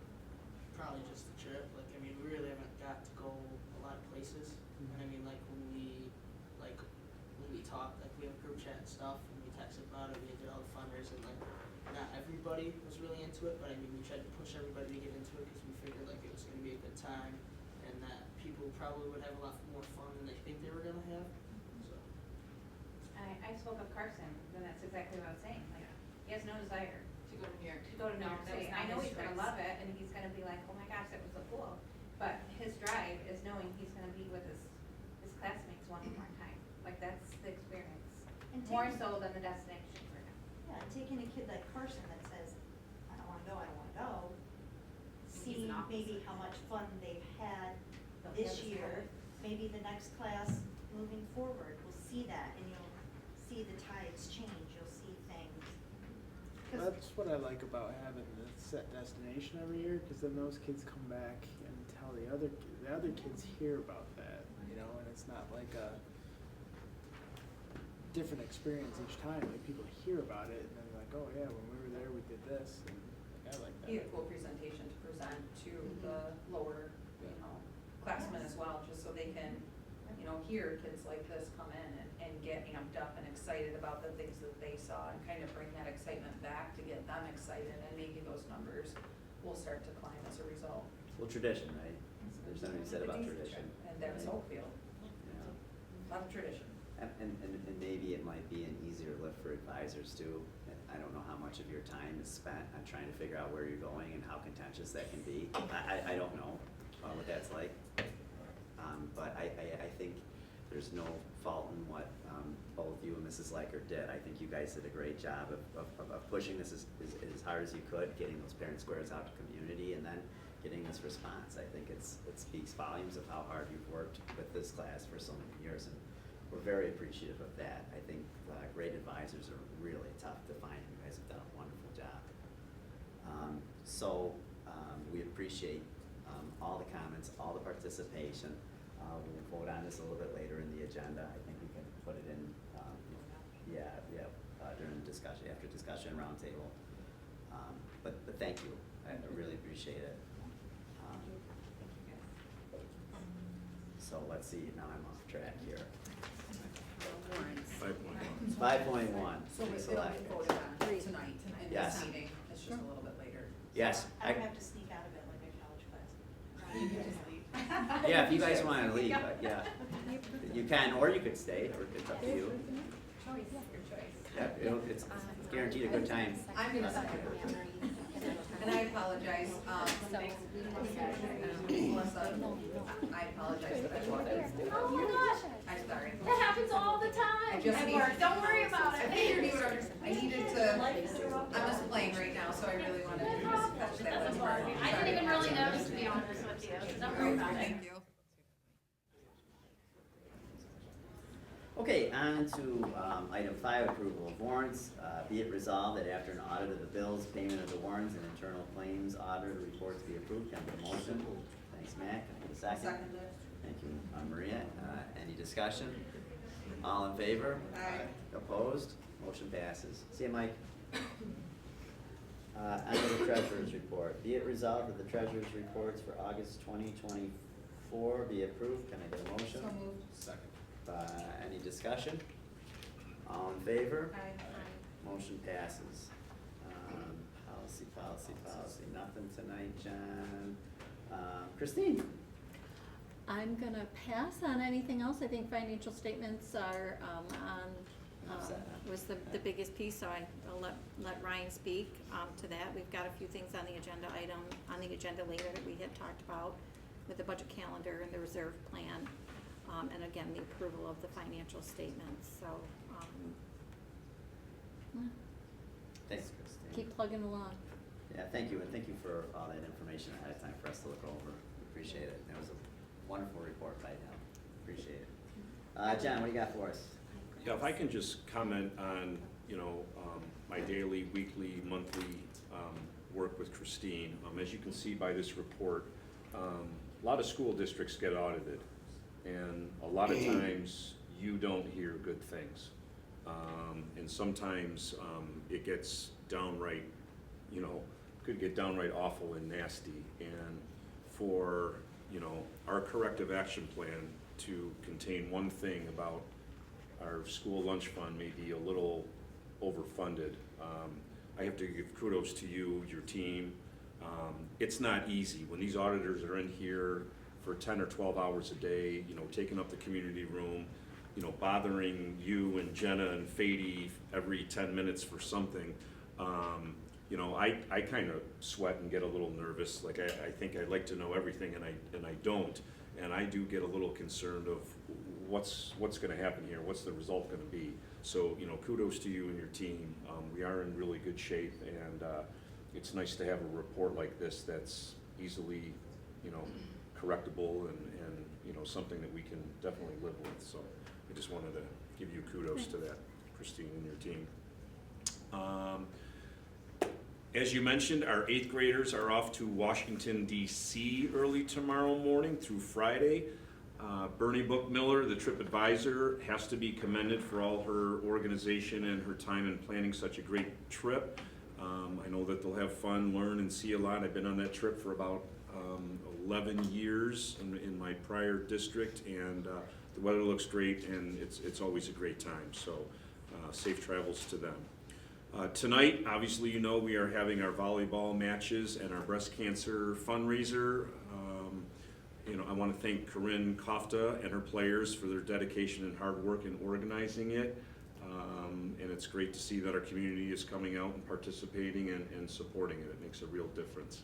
Probably just the trip. Like, I mean, we really haven't got to go a lot of places. And I mean, like when we talked, like we have a group chat and stuff, and we texted about it. We did all the fundraising. Like, not everybody was really into it, but I mean, we tried to push everybody to get into it because we figured like it was going to be a good time, and that people probably would have a lot more fun than they think they were going to have. So. I spoke of Carson, and that's exactly what I was saying. Like, he has no desire To go to New York. to go to New York that was City. not I know his he's gonna choice. love it, and he's gonna be like, oh my gosh, that was so cool. But his drive is knowing he's gonna be with his classmates one more time. Like, that's the experience, And more taking- so than the destination for him. Yeah, and taking a kid like Carson that says, I don't wanna go, I don't wanna go, He's seeing an opposite. maybe how much fun they've had They'll this have his year, colors. maybe the next class moving forward will see that, and you'll see the tides change, you'll see things. 'Cause That's what I like about having the set destination every year, because then those kids come back and tell the other kids hear about that, you know, and it's not like a different experience each time. Like, people hear about it and then they're like, oh yeah, when we were there, we did this, and like, I like that. Be a cool presentation to present to the lower, you know, classmen as well, just so they can, you know, hear kids like this come in and get amped up and excited about the things that they saw, and kind of bring that excitement back to get them excited, and maybe those numbers will start to climb as a result. Well, tradition, right? There's something to be said about It's easy, tradition. And there's right? Oakfield, Yeah. a lot of tradition. And maybe it might be an easier lift for advisors too. I don't know how much of your time is spent on trying to figure out where you're going and how contentious that can be. I don't know what that's like. But I think there's no fault in what both you and Mrs. Leiker did. I think you guys did a great job of pushing this as hard as you could, getting those parent squares out to community, and then getting this response. I think it speaks volumes of how hard you've worked with this class for so many years, and we're very appreciative of that. I think great advisors are really tough to find. You guys have done a wonderful job. We appreciate all the comments, all the participation. We'll vote on this a little bit later in the agenda. I think we can put it in, during the discussion, after discussion roundtable. But thank you. I really appreciate it. So let's see, now I'm off track here. 5.1. So it'll be voted on tonight, in Yes. this meeting, it's just a little bit later. Yes. I don't have to sneak out of it like a college class. You can just leave. Yeah, if you guys wanna leave, yeah. You can, or you could stay, or it's up to you. Choice, your choice. Yeah, it's guaranteed a good time. I'm gonna stay. And I apologize, Melissa, I apologize that I walked in. Oh my gosh. I'm sorry. That happens all the time. I just At need- work. Don't worry about I it. figured you would understand. I needed to, I'm just playing right now, so I really wanted to just catch that last part. I didn't even really notice, to be honest with you. Don't worry about it. Thank you. Okay, on to item 5, approval of warrants. Be it resolved that after an audit of the bills, payment of the warrants, and internal claims audit reports be approved. Can I get a motion? Thanks, Matt. Can I get a second? Seconded. Thank you, Maria. Any discussion? All in favor? Aye. Opposed? Motion passes. See you, Mike. Under the treasurer's report, be it resolved that the treasurer's reports for August 2024 be approved. Can I get a motion? So moved. Second. Any discussion? All in favor? Aye. Motion passes. Policy. Nothing tonight, John. Christine? I'm gonna pass on anything else. I think financial statements are, was the biggest piece, so I'll let Ryan speak, to that. We've got a few things on the agenda later that we had talked about with the budget calendar and the reserve plan. And again, the approval of the financial statements, so, Thanks, Christine. keep plugging along. Yeah, thank you, and thank you for all that information ahead of time for us to look over. We appreciate it. It was a wonderful report by Dell. Appreciate it. John, what do you got for us? Yeah, if I can just comment on, my daily, weekly, monthly work with Christine. As you can see by this report, a lot of school districts get audited, and a lot of times you don't hear good things. And sometimes it gets downright, could get downright awful and nasty. And for, our corrective action plan to contain one thing about our school lunch fund may be a little overfunded. I have to give kudos to you, your team. It's not easy when these auditors are in here for 10 or 12 hours a day, taking up the community room, bothering you and Jenna and Fady every 10 minutes for something. I kind of sweat and get a little nervous. Like I think I'd like to know everything, and I don't. And I do get a little concerned of what's going to happen here, what's the result going to be. So, kudos to you and your team. We are in really good shape, and it's nice to have a report like this that's easily, correctable and something that we can definitely live with. So I just wanted to give you kudos to that, Christine and your team. As you mentioned, our 8th graders are off to Washington, D.C. early tomorrow morning through Friday. Bernie Bookmiller, the trip advisor, has to be commended for all her organization and her time in planning such a great trip. I know that they'll have fun, learn, and see a lot. I've been on that trip for about 11 years in my prior district, and the weather looks great, and it's always a great time. So safe travels to them. Tonight, obviously, we are having our volleyball matches and our breast cancer fundraiser. I want to thank Corinne Kofta and her players for their dedication and hard work in organizing it. And it's great to see that our community is coming out and participating and supporting it. It makes a real difference.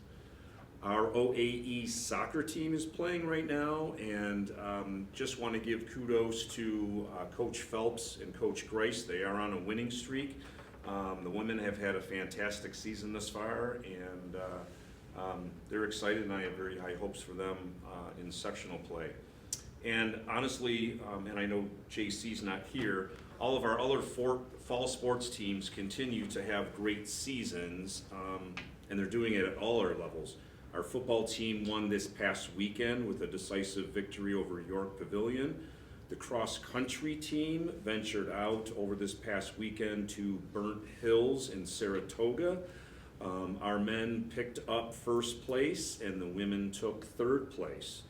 Our OAE soccer team is playing right now, and just want to give kudos to Coach Phelps and Coach Grice. They are on a winning streak. The women have had a fantastic season thus far, and they're excited, and I have very high hopes for them in sectional play. And honestly, and I know JC's not here, all of our other fall sports teams continue to have great seasons, and they're doing it at all our levels. Our football team won this past weekend with a decisive victory over York Pavilion. The cross-country team ventured out over this past weekend to Burnt Hills in Saratoga. Our men picked up first place, and the women took third place.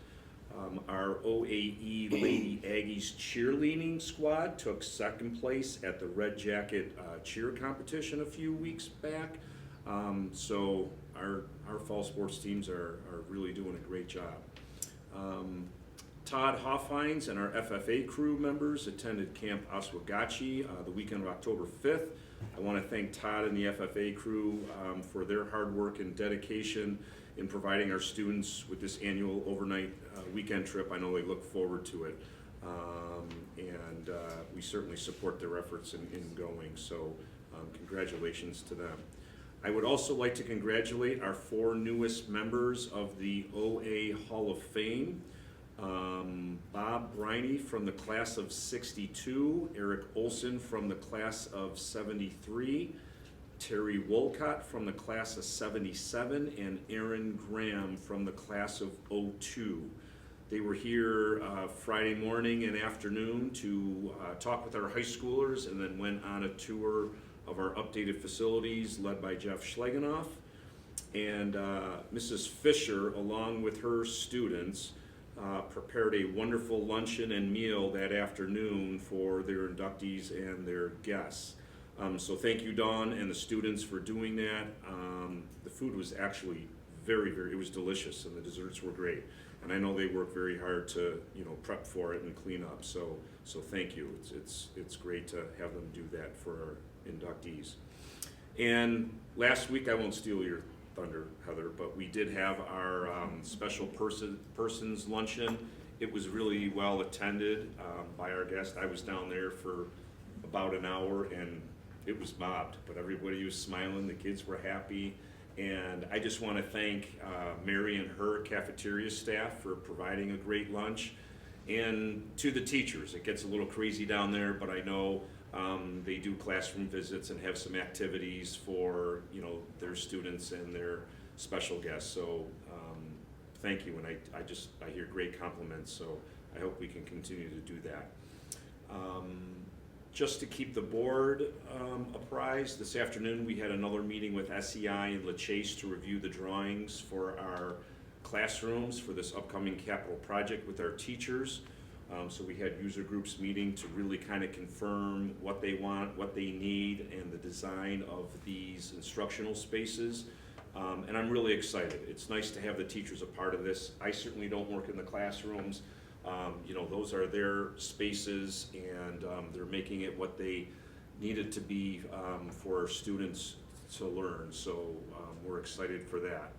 Our OAE Lady Aggies cheerleading squad took second place at the Red Jacket cheer competition a few weeks back. So our fall sports teams are really doing a great job. Todd Hoffhines and our FFA crew members attended Camp Oswegatchie the weekend of October 5th. I want to thank Todd and the FFA crew for their hard work and dedication in providing our students with this annual overnight weekend trip. I know they look forward to it, and we certainly support their efforts in going, so congratulations to them. I would also like to congratulate our 4 newest members of the OA Hall of Fame. Bob Briney from the class of 62, Eric Olson from the class of 73, Terry Wolcott from the class of 77, and Aaron Graham from the class of 02. They were here Friday morning and afternoon to talk with our high schoolers, and then went on a tour of our updated facilities led by Jeff Schlegenoff. And Mrs. Fisher, along with her students, prepared a wonderful luncheon and meal that afternoon for their inductees and their guests. So thank you, Dawn, and the students for doing that. The food was actually it was delicious, and the desserts were great. And I know they work very hard to, prep for it and clean up. So thank you. It's great to have them do that for our inductees. And last week, I won't steal your thunder, Heather, but we did have our special persons luncheon. It was really well attended by our guests. I was down there for about an hour, and it was mobbed, but everybody was smiling. The kids were happy, And I just want to thank Mary and her cafeteria staff for providing a great lunch. And to the teachers, it gets a little crazy down there, but I know they do classroom visits and have some activities for, you know, their students and their special guests. So thank you, and I hear great compliments, so I hope we can continue to do that. Just to keep the board apprised, this afternoon we had another meeting with SEI and LaChase to review the drawings for our classrooms for this upcoming capital project with our teachers. So we had user groups meeting to really kind of confirm what they want, what they need, and the design of these instructional spaces. And I'm really excited. It's nice to have the teachers a part of this. I certainly don't work in the classrooms. You know, those are their spaces, and they're making it what they need it to be for students to learn. So we're excited for that.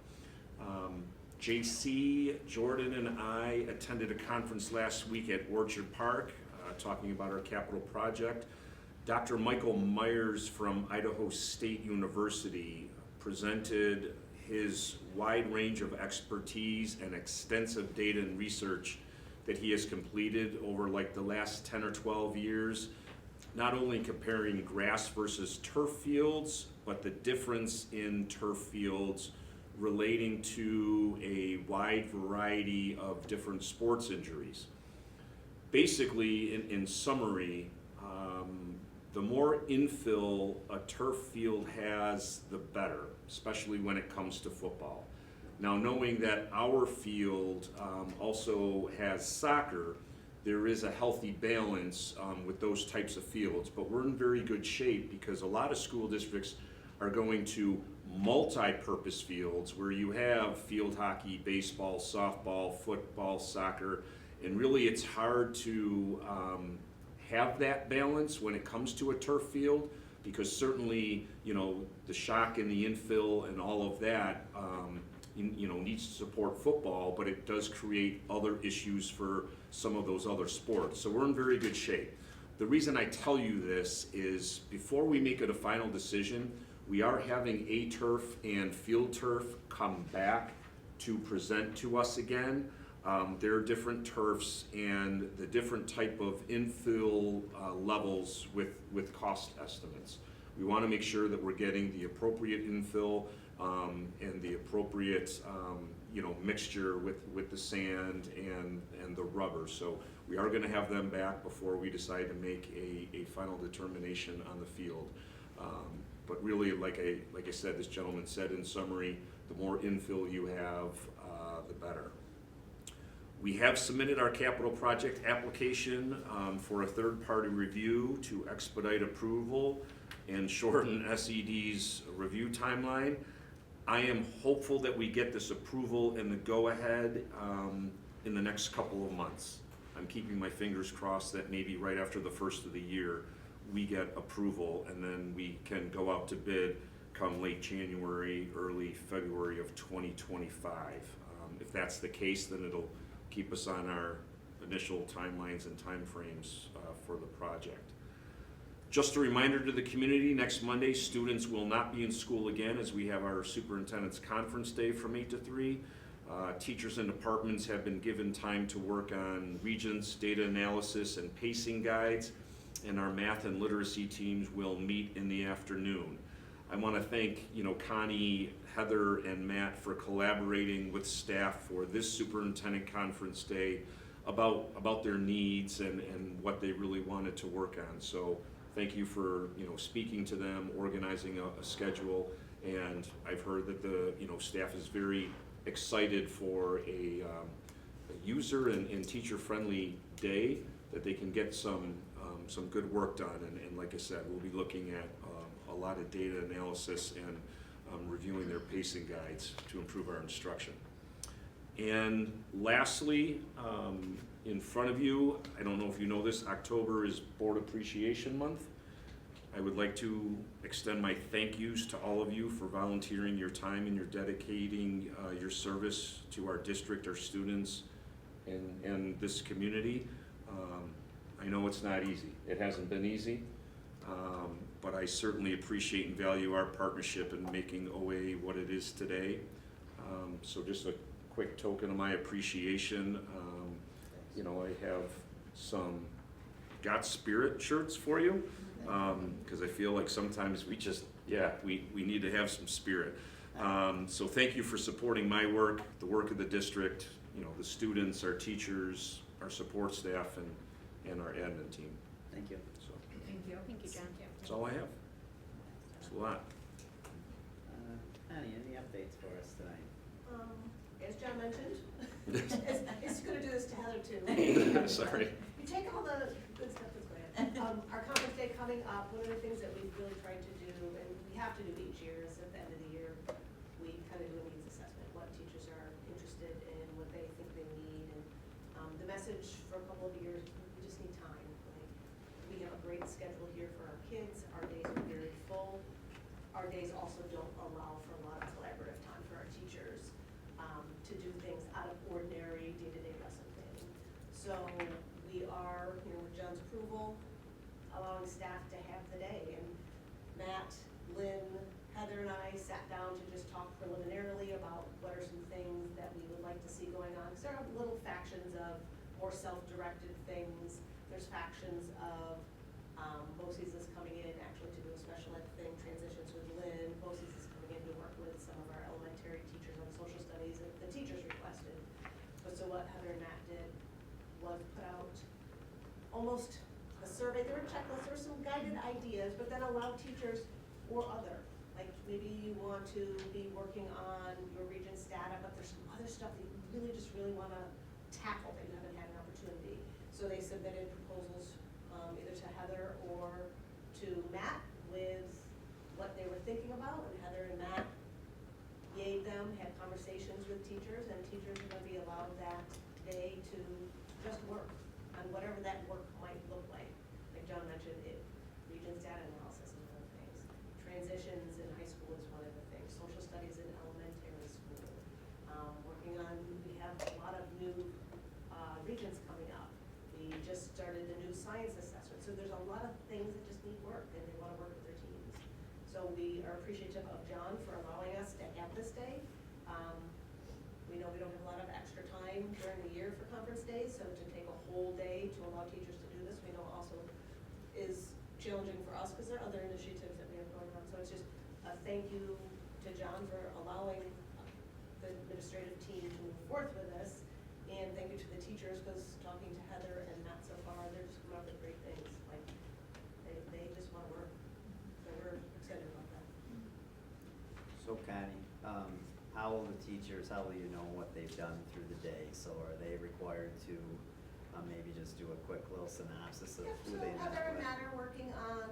JC, Jordan, and I attended a conference last week at Orchard Park talking about our capital project. Dr. Michael Myers from Idaho State University presented his wide range of expertise and extensive data and research that he has completed over like the last 10 or 12 years, not only comparing grass versus turf fields, but the difference in turf fields relating to a wide variety of different sports injuries. Basically, in summary, the more infill a turf field has, the better, especially when it comes to football. Now, knowing that our field also has soccer, there is a healthy balance with those types of fields, but we're in very good shape because a lot of school districts are going to multi-purpose fields where you have field hockey, baseball, softball, football, soccer, and really it's hard to have that balance when it comes to a turf field, because certainly, you know, the shock and the infill and all of that you know, needs to support football, but it does create other issues for some of those other sports. So we're in very good shape. The reason I tell you this is before we make it a final decision, we are having A-Turf and Field Turf come back to present to us again. There are different turfs and the different type of infill levels with cost estimates. We want to make sure that we're getting the appropriate infill and the appropriate you know, mixture with the sand and the rubber. So we are going to have them back before we decide to make a final determination on the field. But really, like I said, this gentleman said in summary, the more infill you have, the better. We have submitted our capital project application for a third-party review to expedite approval and shorten SED's review timeline. I am hopeful that we get this approval and the go-ahead in the next couple of months. I'm keeping my fingers crossed that maybe right after the first of the year we get approval, and then we can go out to bid come late January, early February of 2025. If that's the case, then it'll keep us on our initial timelines and timeframes for the project. Just a reminder to the community, next Monday, students will not be in school again as we have our superintendent's conference day from 8 to 3. Teachers and departments have been given time to work on regents, data analysis, and pacing guides, and our math and literacy teams will meet in the afternoon. I want to thank, you know, Connie, Heather, and Matt for collaborating with staff for this superintendent conference day about their needs and what they really wanted to work on. So thank you for, you know, speaking to them, organizing a schedule, and I've heard that the, you know, staff is very excited for a user and teacher-friendly day that they can get some good work done. And like I said, we'll be looking at a lot of data analysis and reviewing their pacing guides to improve our instruction. And lastly, in front of you, I don't know if you know this, October is Board Appreciation Month. I would like to extend my thank yous to all of you for volunteering your time and your dedicating your service to our district, our students, and this community. I know it's not easy. It hasn't been easy, But I certainly appreciate and value our partnership in making OA what it is today. So just a quick token of my appreciation. You know, I have some Got Spirit shirts for you, because I feel like sometimes we just, we need to have some spirit. So thank you for supporting my work, the work of the district, you know, the students, our teachers, our support staff, and our admin team. Thank you. So Thank you. Thank you, John. that's all I have. It's a lot. Connie, any updates for us tonight? As John mentioned, he's gonna do this to Heather too. Sorry. You take all the good stuff that's going on. Our conference day coming up, one of the things that we've really tried to do, and we have to do each year, is at the end of the year, we kind of do a needs assessment, what teachers are interested in, what they think they need, and the message for a couple of years, we just need time. Like, we have a great schedule here for our kids, our days are very full. Our days also don't allow for a lot of collaborative time for our teachers to do things out of ordinary day-to-day lesson planning. So we are, you know, with John's approval, allowing staff to have the day. And Matt, Lynn, Heather, and I sat down to just talk preliminarily about what are some things that we would like to see going on. Because there are little factions of more self-directed things. There's factions of BOCES is coming in actually to do a special ed thing, transitions with Lynn. BOCES is coming in to work with some of our elementary teachers on social studies that the teachers requested. But so what Heather and Matt did was put out almost a survey. There were checklists, there were some guided ideas, but then allow teachers or other. Like maybe you want to be working on your region's data, but there's some other stuff that you really want to tackle that you haven't had an opportunity. So they submitted proposals either to Heather or to Matt with what they were thinking about, and Heather and Matt yayed them, had conversations with teachers, and teachers are gonna be allowed that day to just work on whatever that work might look like. Like John mentioned, regions data analysis is one of the things. Transitions in high school is one of the things. Social studies in elementary school. Working on, we have a lot of new regions coming up. We just started a new science assessment. So there's a lot of things that just need work, and they wanna work with their teams. So we are appreciative of John for allowing us to have this day. We know we don't have a lot of extra time during the year for conference days, so to take a whole day to allow teachers to do this, we know also is challenging for us because there are other initiatives that we have going on. So it's just a thank you to John for allowing the administrative team to move forth with this. And thank you to the teachers, because talking to Heather and Matt so far, they're just coming up with great things. Like, they just want to work. So we're excited about that. So Connie, how will the teachers, how will you know what they've done through the day? So are they required to maybe just do a quick little synopsis of who they met Heather and with? Matt are working on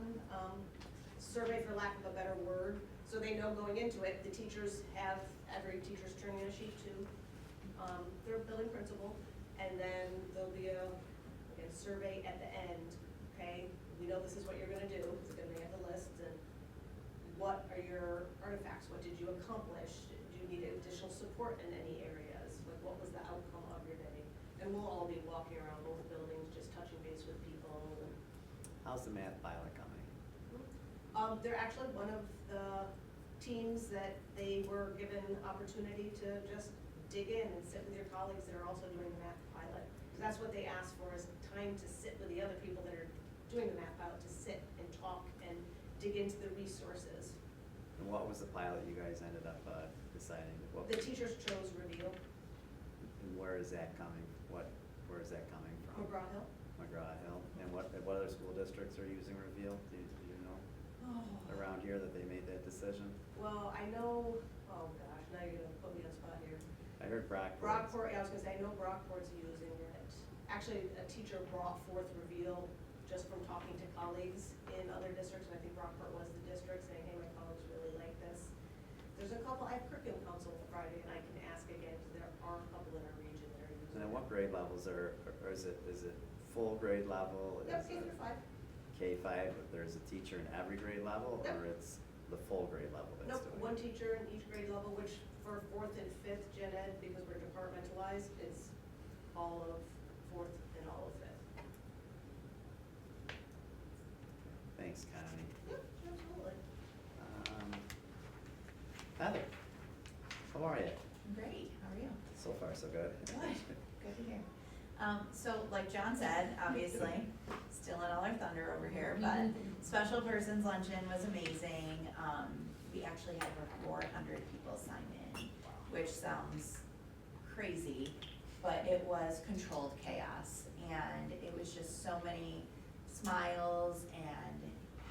survey, for lack of a better word, so they know going into it. The teachers have, every teacher's turning in a sheet to their building principal, and then there'll be a survey at the end. Okay, we know this is what you're gonna do. It's gonna have the lists and what are your artifacts? What did you accomplish? Do you need additional support in any areas? Like, what was the outcome of your day? And we'll all be walking around both buildings, just touching base with people. And How's the math pilot coming? they're actually one of the teams that they were given opportunity to just dig in and sit with your colleagues that are also doing the math pilot. Because that's what they asked for, is time to sit with the other people that are doing the math pilot, to sit and talk and dig into the resources. And what was the pilot you guys ended up deciding? What, The teachers chose Reveal, and where is that coming? Where is that coming from? McGraw-Hill. McGraw-Hill. And what other school districts are using Reveal? Do you know around here that they made that decision? Well, I know, oh gosh, now you're gonna put me on the spot here. I heard Brockport. Brockport, yeah, I was gonna say, I know Brockport's using it. Actually, a teacher brought forth Reveal just from talking to colleagues in other districts, and I think Brockport was the district, saying, hey, my colleagues really like this. There's a couple, I have curriculum council Friday, and I can ask again, because there are a couple in our region that are using it. And then what grade levels or is it full grade level? Yep, Is K it through 5. K-5, but there's a teacher in every grade level, Yep. or it's the full grade level that's Nope, doing one it? teacher in each grade level, which for 4th and 5th gen ed, because we're departmentalized, is all of 4th and all of 5th. Thank Thanks, Connie. Yep, absolutely. Heather, how are you? Great, how are you? So far, so good. Good, good to hear. So like John said, obviously, stealing all our thunder over here, but Special Persons Luncheon was amazing. We actually had over 400 people sign in, which sounds crazy, but it was controlled chaos. And it was just so many smiles and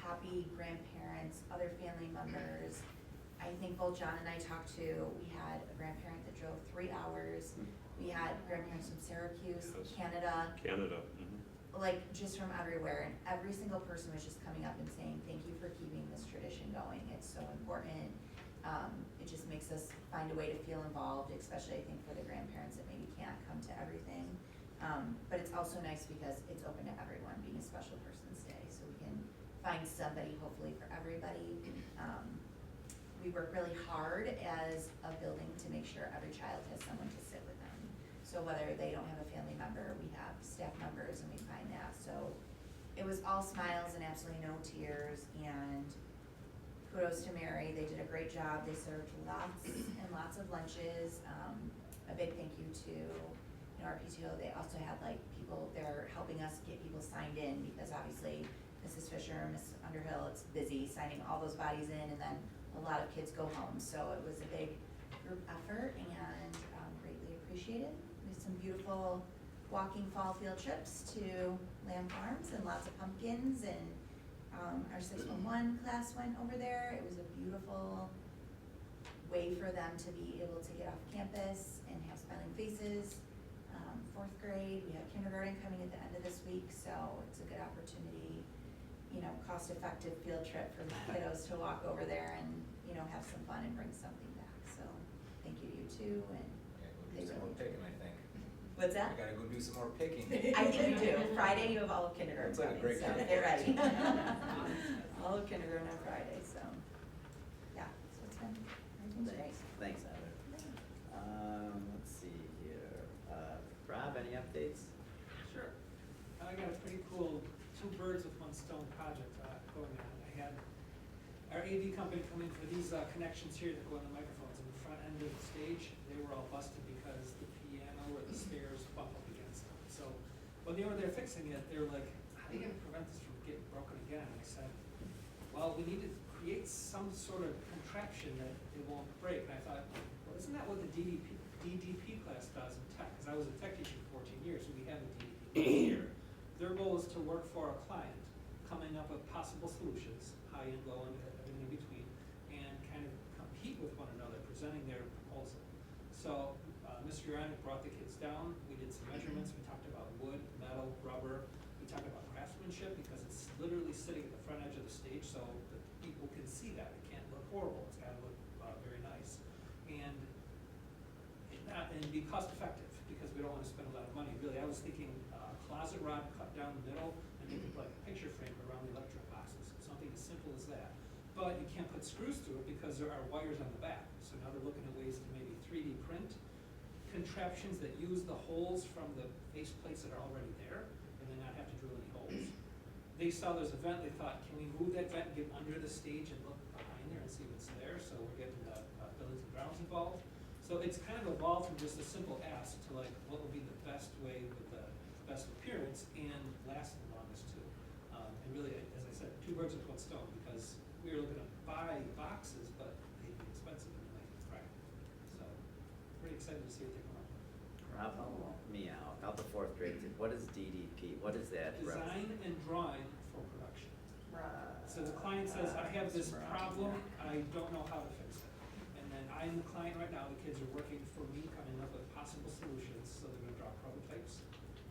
happy grandparents, other family members. I think both John and I talked to, we had a grandparent that drove 3 hours. We had grandparents from Syracuse, Yes. Canada, Canada. like just from everywhere. And every single person was just coming up and saying, thank you for keeping this tradition going. It's so important. It just makes us find a way to feel involved, especially I think for the grandparents that maybe can't come to everything. But it's also nice because it's open to everyone, being a Special Persons Day, so we can find somebody hopefully for everybody. We work really hard as a building to make sure every child has someone to sit with them. So whether they don't have a family member, we have staff members and we find that. So it was all smiles and absolutely no tears, and kudos to Mary, they did a great job. They served lots and lots of lunches. A big thank you to our PTO. They also had like people, they're helping us get people signed in because obviously Mrs. Fisher and Mrs. Underhill, it's busy signing all those bodies in, and then a lot of kids go home. So it was a big group effort and greatly appreciated. We had some beautiful walking fall field trips to Lamb Farms and lots of pumpkins, and our 611 class went over there. It was a beautiful way for them to be able to get off campus and have smiling faces. 4th grade, we have kindergarten coming at the end of this week, so it's a good opportunity, cost-effective field trip for the kiddos to walk over there and, have some fun and bring something back. So thank you to you too, and Yeah, go do some more picking, I think. what's that? I gotta go do some more picking. I think you do. Friday, you have all of kindergarten That's like a coming, great so kid. get ready. All of kindergarten on Friday, so, yeah, so it's been, everything's great. Thanks, Heather. Let's see here. Rob, any updates? Sure. I got a pretty cool 2 birds with 1 stone project going on. I had our AV company come in for these connections here that go on the microphones in the front end of the stage. They were all busted because the piano or the stairs bump up against them. So when they were there fixing it, they were like, how are you gonna prevent this from getting broken again? And I said, well, we need to create some sort of contraption that it won't break. And I thought, well, isn't that what the DDP class does in tech? Because I was a tech teacher for 14 years, so we have a DDP class here. Their goal is to work for a client, coming up with possible solutions, high and low and everything in between, and kind of compete with one another, presenting their proposal. So Mr. Urianic brought the kids down, we did some measurements, we talked about wood, metal, rubber, we talked about craftsmanship because it's literally sitting at the front edge of the stage so that people can see that. It can't look horrible, it's gotta look very nice. And be cost effective because we don't wanna spend a lot of money. Really, I was thinking closet rod cut down the middle and make it like a picture frame around the electric boxes, something as simple as that. But you can't put screws through it because there are wires on the back. So now they're looking at ways to maybe 3D print contraptions that use the holes from the face plates that are already there and then not have to drill any holes. They saw there's a vent, they thought, can we move that vent and get under the stage and look behind there and see what's there? So we're getting buildings and grounds involved. So it's kind of evolved from just a simple ask to like what would be the best way with the best appearance and last the longest too. And really, as I said, 2 birds with 1 stone because we were looking to buy boxes, but they'd be expensive and like it's practical. So pretty excited to see what they come up with. Rob, help me out. Out the 4th grade, what is DDP? What is that? Design and drawing for production. So the client says, I have this problem, I don't know how to fix it. And then I'm the client right now, the kids are working for me, coming up with possible solutions, so they're gonna draw prototypes.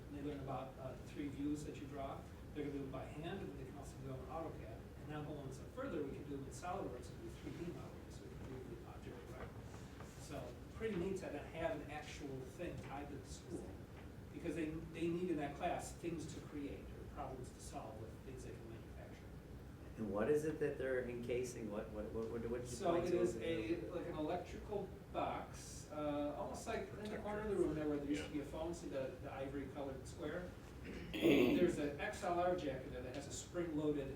And they learn about the 3 views that you draw. They're gonna do them by hand, and they can also do them in AutoCAD. And now go one step further, we can do them in SolidWorks and do 3D modeling, so we can do the object direct. So pretty neat to have an actual thing tied to the school. Because they need in that class things to create or problems to solve with things they can manufacture. And what is it that they're encasing? What did you So point it to? is like an electrical box, almost like in the corner of the room there where there used to be a phone, see the ivory colored square? There's an XLR jack in there that has a spring-loaded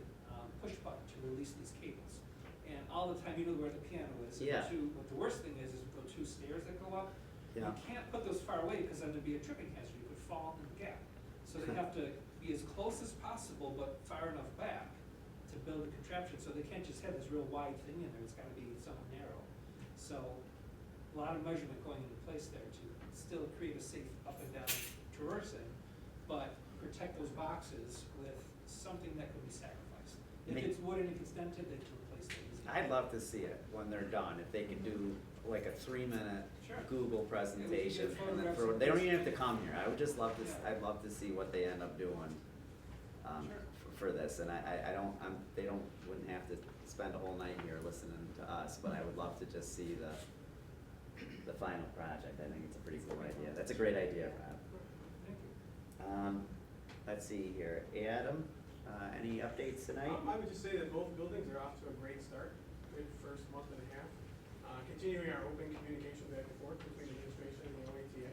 push button to release these cables. And all the time, you know where the piano is. and Yeah. What the worst thing is the 2 stairs that go up. Yeah. You can't put those far away because then there'd be a tripping hazard. You could fall in the gap. So they have to be as close as possible, but far enough back to build a contraption. So they can't just have this real wide thing in there. It's got to be somewhat narrow. So a lot of measurement going into place there to still create a safe up and down traversing, but protect those boxes with something that could be sacrificed. If it's wooden, if it's dented, they can replace it easily. I'd love to see it when they're done, if they can do like a 3-minute Sure. Google presentation. Yeah, we can get And then photographs they don't of even have to this. come here, I would just love to, Yeah. I'd love to see what they end up doing, Sure. for this, and they wouldn't have to spend a whole night here listening to us, but I would love to just see the final project. I think it's a pretty cool idea, that's a great idea, Rob. Thank you. Let's see here, Adam, any updates tonight? I would just say that both buildings are off to a great start, good first month and a half. Continuing our open communication back and forth between the administration and the OATA.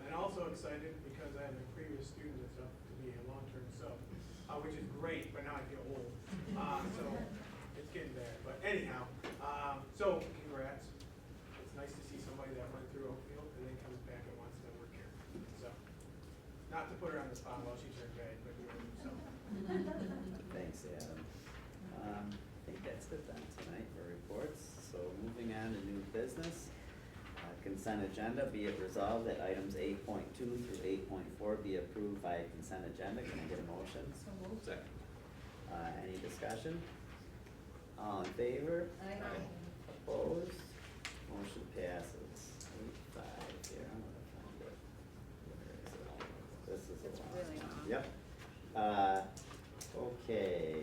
And also excited because I have a previous student that's up to be a long-term sub, which is great, but now I feel old. So it's getting bad, but anyhow, so congrats. It's nice to see somebody that went through Oakfield and then comes back and wants to work here. So, not to put her on the spot while she turned bad, but you know, so. Thanks, Adam. I think that's it then tonight for reports. So moving on to new business. Consent agenda, be it resolved that items 8.2 through 8.4 be approved by consent agenda. Can I get a motion? So moved. Second. Any discussion? All in favor? Aye. Opposed? Motion passes. 8-5 here, I'm gonna find it. Where is it? This is It's the one. really long. Yep. Okay,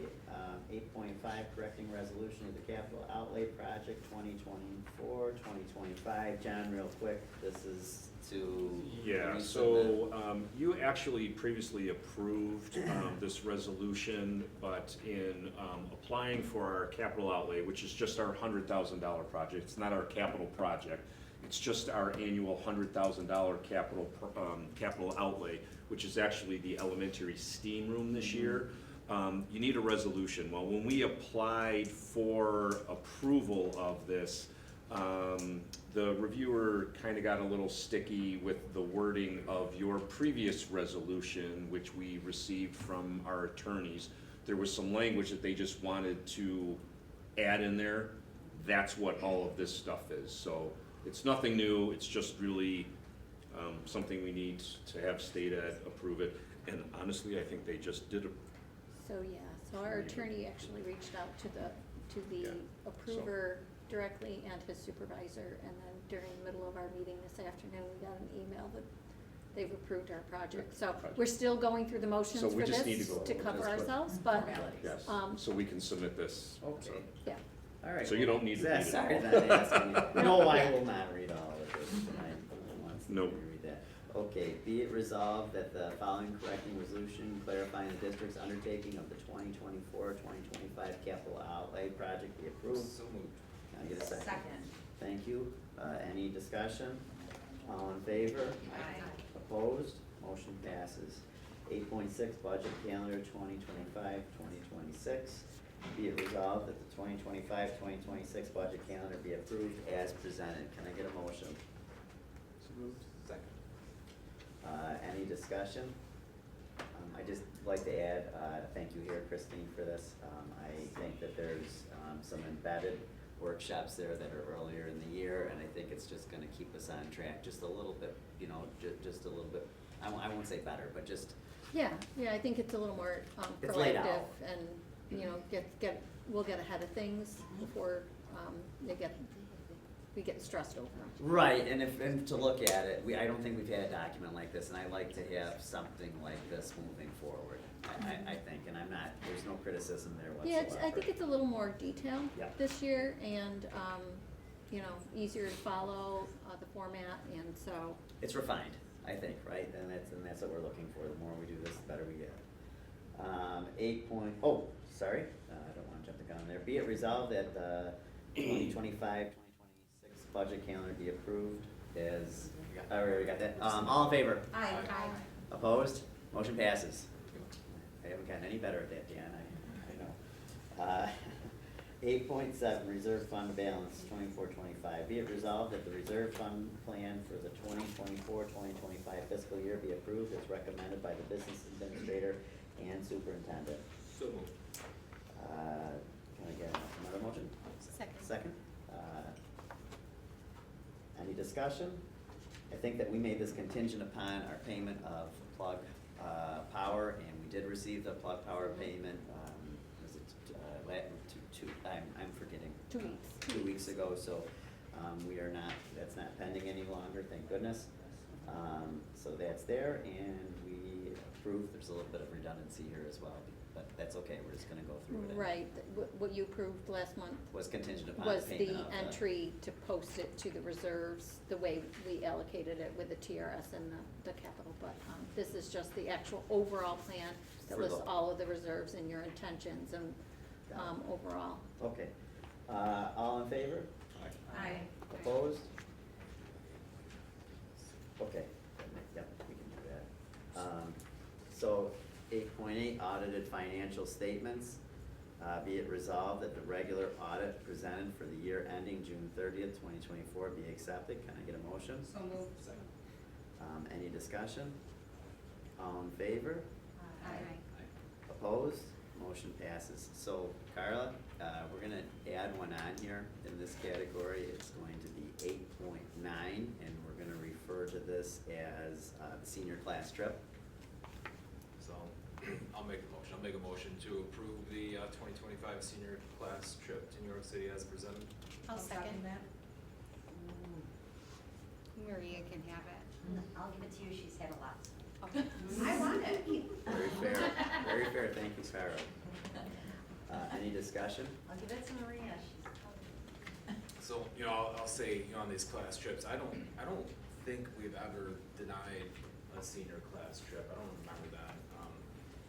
8.5, correcting resolution of the capital outlay project 2024, 2025. John, real quick, this is to Yeah, resubmit. so you actually previously approved this resolution, but in applying for our capital outlay, which is just our $100,000 project, it's not our capital project, it's just our annual $100,000 capital outlay, which is actually the elementary steam room this year. You need a resolution. Well, when we applied for approval of this, the reviewer kind of got a little sticky with the wording of your previous resolution, which we received from our attorneys. There was some language that they just wanted to add in there. That's what all of this stuff is. So it's nothing new, it's just really something we need to have state ed approve it. And honestly, I think they just did So, yeah, so our attorney actually reached out to the Yeah, approver directly and his supervisor, and then during the middle of our meeting this afternoon, we got an email that they've approved our project. So Project. we're still going through the motions So for we this just need to go to over cover this, but- ourselves, but, Formalities. Yes, Um, so we can submit this. Okay, yeah. all right. So you don't need to read it Sorry, all. that asking you. No, I will not read all of this tonight. Who wants to Nope. read that? Okay, be it resolved that the following correcting resolution clarifying the district's undertaking of the 2024-2025 capital outlay project be approved. So moved. Can I get a second? Second. Thank you. Any discussion? All in favor? Aye. Opposed? Motion passes. 8.6, budget calendar 2025-2026. Be it resolved that the 2025-2026 budget calendar be approved as presented. Can I get a motion? So moved. Second. Any discussion? I'd just like to add, thank you here, Christine, for this. I think that there's some embedded workshops there that are earlier in the year, and I think it's just gonna keep us on track just a little bit, you know, just a little bit, I won't say better, but just, Yeah, I think it's a little more It's laid proactive out. and, you know, we'll get ahead of things before we get stressed over them. right, and to look at it, I don't think we've had a document like this, and I like to have something like this moving forward, I think, and there's no criticism there Yeah, whatsoever. I think it's a little more detailed Yeah. this year and, you know, easier to follow the format, and so, It's refined, I think, right? And that's what we're looking for. The more we do this, the better we get. 8. I don't wanna jump the gun there. Be it resolved that the 2025-2026 budget calendar be approved as, I already got that. All in favor? Aye. Opposed? Motion passes. I haven't gotten any better at that, Dan, I know. 8.7, reserve fund balance, 24-25. Be it resolved that the reserve fund plan for the 2024-2025 fiscal year be approved as recommended by the business administrator and superintendent. So moved. Can I get another motion? Second. Second. Any discussion? I think that we made this contingent upon our payment of plug power, and we did receive the plug power payment, was it, I'm forgetting. 2 weeks. 2 weeks ago, so, we are not, that's not pending any longer, thank goodness. So that's there, and we approved, there's a little bit of redundancy here as well, but that's okay, we're just gonna go through it. Right, what you approved last month Was contingent upon was payment the of entry to post it to the reserves, the way we allocated it with the TRS and the capital, but, this is just the actual overall plan that For lists the- all of the reserves and your intentions and, overall. Okay, all in favor? Aye. Opposed? Okay, yep, we can do that. So 8.8, audited financial statements. Be it resolved that the regular audit presented for the year ending June 30th, 2024 be accepted. Can I get a motion? So moved. Second. Any discussion? All in favor? Aye. Opposed? Motion passes. So Carla, we're gonna add one on here in this category. It's going to be 8.9, and we're gonna refer to this as the senior class trip. So, I'll make a motion. I'll make a motion to approve the 2025 senior class trip to New York City as presented. I'll second that. Maria can have it. I'll give it to you, she's had a lot. I want it. Very fair, very fair. Thank you, Sarah. Any discussion? I'll give it to Maria, So, I'll say, on these class trips, I don't think we've ever denied a senior class trip. I don't remember that.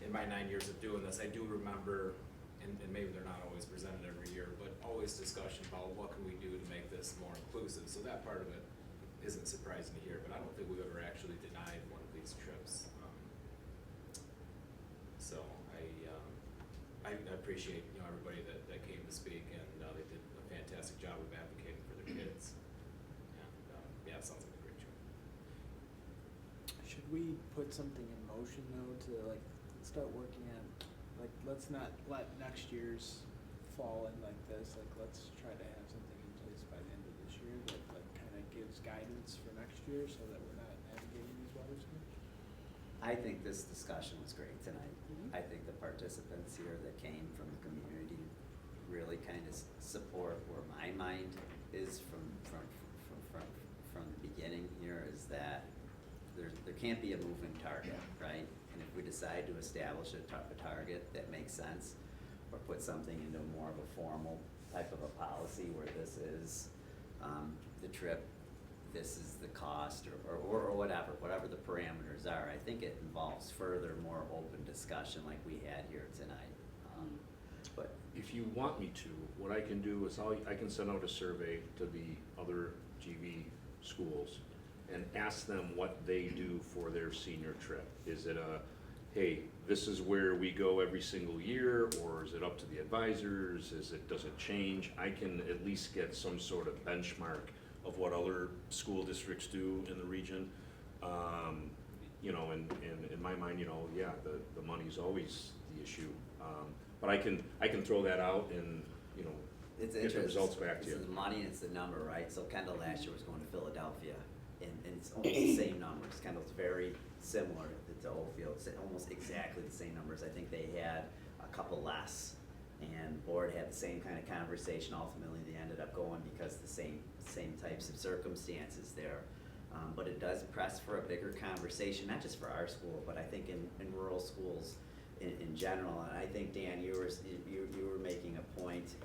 In my 9 years of doing this, I do remember, and maybe they're not always presented every year, but always discussion about what can we do to make this more inclusive. So that part of it isn't surprising to hear, but I don't think we've ever actually denied one of these trips. So I appreciate, everybody that came to speak, and they did a fantastic job of advocating for their kids. And, yeah, it sounds like a great trip. Should we put something in motion though to like start working on, like, let's not let next year's fall in like this, like, let's try to have something in place by the end of this year that like kinda gives guidance for next year so that we're not navigating these waters so much? I think this discussion was great tonight. I think the participants here that came from the community really kind of support where my mind is from the beginning here, is that there can't be a moving target, right? And if we decide to establish a target that makes sense, or put something into more of a formal type of a policy where this is the trip, this is the cost, or whatever the parameters are, I think it involves further, more open discussion like we had here tonight. But If you want me to, what I can do is I can send out a survey to the other GV schools and ask them what they do for their senior trip. Is it hey, this is where we go every single year, or is it up to the advisors? Does it change? I can at least get some sort of benchmark of what other school districts do in the region. And in my mind, yeah, the money's always the issue. But I can throw that out and, it's get the interesting. results back to you. It's the money, and it's the number, right? So Kendall last year was going to Philadelphia, and it's almost the same numbers. Kendall's very similar to Oakfield, it's almost exactly the same numbers. I think they had a couple less, and board had the same kind of conversation. Ultimately, they ended up going because the same types of circumstances there. But it does press for a bigger conversation, not just for our school, but I think in rural schools in general. And I think, Dan, you were making a point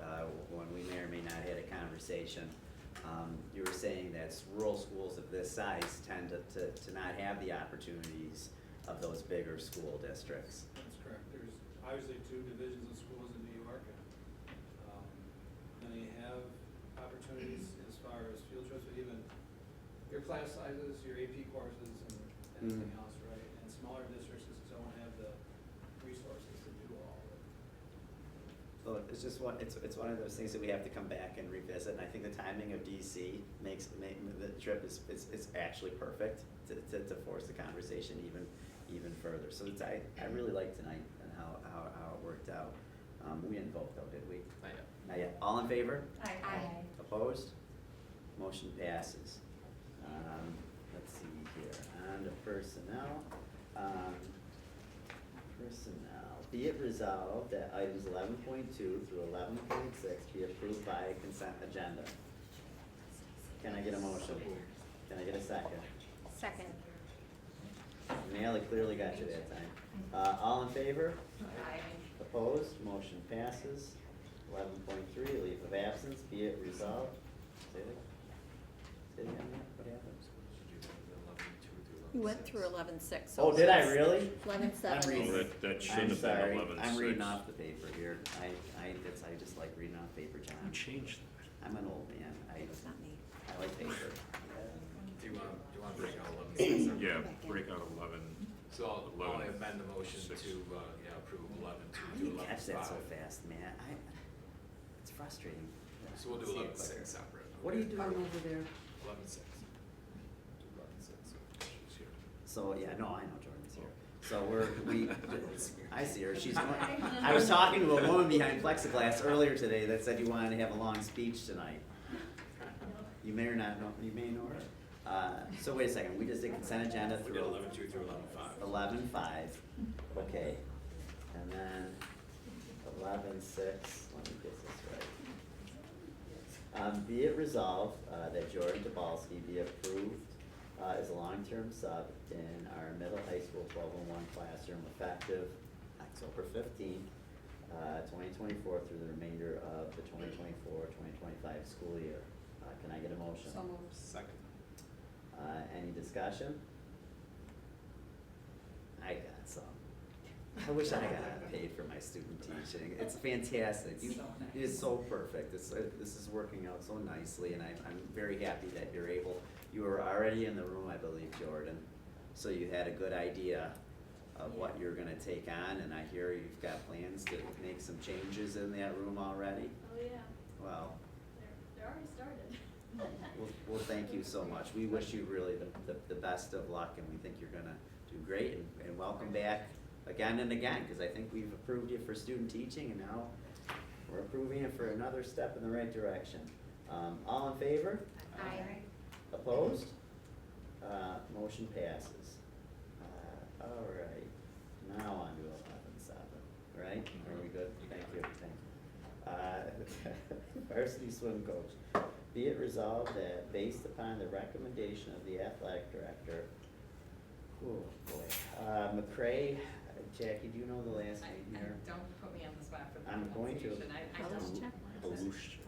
when we may or may not had a conversation. You were saying that rural schools of this size tend to not have the opportunities of those bigger school districts. That's correct. There's obviously 2 divisions of schools in New York, and they have opportunities as far as field trips, but even your class sizes, your AP courses, and anything else, right? And smaller districts just don't have the resources to do all of it. So it's just one, it's one of those things that we have to come back and revisit, and I think the timing of DC makes, the trip is actually perfect to force the conversation even further. So it's, I really like tonight and how it worked out. We didn't vote though, did we? Not yet. Not yet. All in favor? Aye. Opposed? Motion passes. Let's see here, on to personnel. Personnel, be it resolved that items 11.2 through 11.6 be approved by consent agenda. Can I get a motion? Can I get a second? Second. Natalie clearly got you that time. All in favor? Opposed? Motion passes. 11.3, leave of absence, be it resolved. Say it again, what happened? You went through 11.6. Oh, did I really? 11.7. I'm reading. Oh, that shouldn't have been I'm sorry. 11.6. I'm reading off the paper here. I just like reading off paper, John. Who changed that? I'm an old man. It's not me. I like paper. Do you want to break out 11? Yeah, break out 11. So I'll 11, amend the motion 6. to, approve 11.2 How to do you catch that so 11.5. fast, man? It's frustrating. So we'll do See it 11.6 quicker. separate. What are you doing over there? 11.6. Do 11.6. She's here. So, yeah, no, I know Jordan's here. So I see her, she's going, I was talking to a woman behind plexiglass earlier today that said you wanted to have a long speech tonight. You may or not know, you may know her. So wait a second, we just did consent agenda We through. did 11.2 through 11.5. 11.5, okay. And then 11.6, let me get this right. Be it resolved that Jordan Dabalski be approved as a long-term sub in our middle high school 1201 classroom effective October 15th, 2024 through the remainder of the 2024-2025 school year. Can I get a motion? So moved. Second. Any discussion? I got some. I wish I got paid for my student teaching. It's fantastic. It is so perfect. This is working out so nicely, and I'm very happy that you were already in the room, I believe, Jordan. So you had a good idea of what you're gonna take on, and I hear you've got plans to make some changes in that room already. Oh, yeah, Well, they're already started. well, thank you so much. We wish you really the best of luck, and we think you're gonna do great, and welcome back again and again, because I think we've approved you for student teaching, and now we're approving you for another step in the right direction. All in favor? Aye. Opposed? Motion passes. All right, now on to 11.7, right? Are we good? Thank you, thank you. Varsity swim coach. Be it resolved that based upon the recommendation of the athletic director, oh boy, McCray, Jackie, do you know the last name here? Don't put me on the spot for the I'm going to. pronunciation. I don't. Volusia?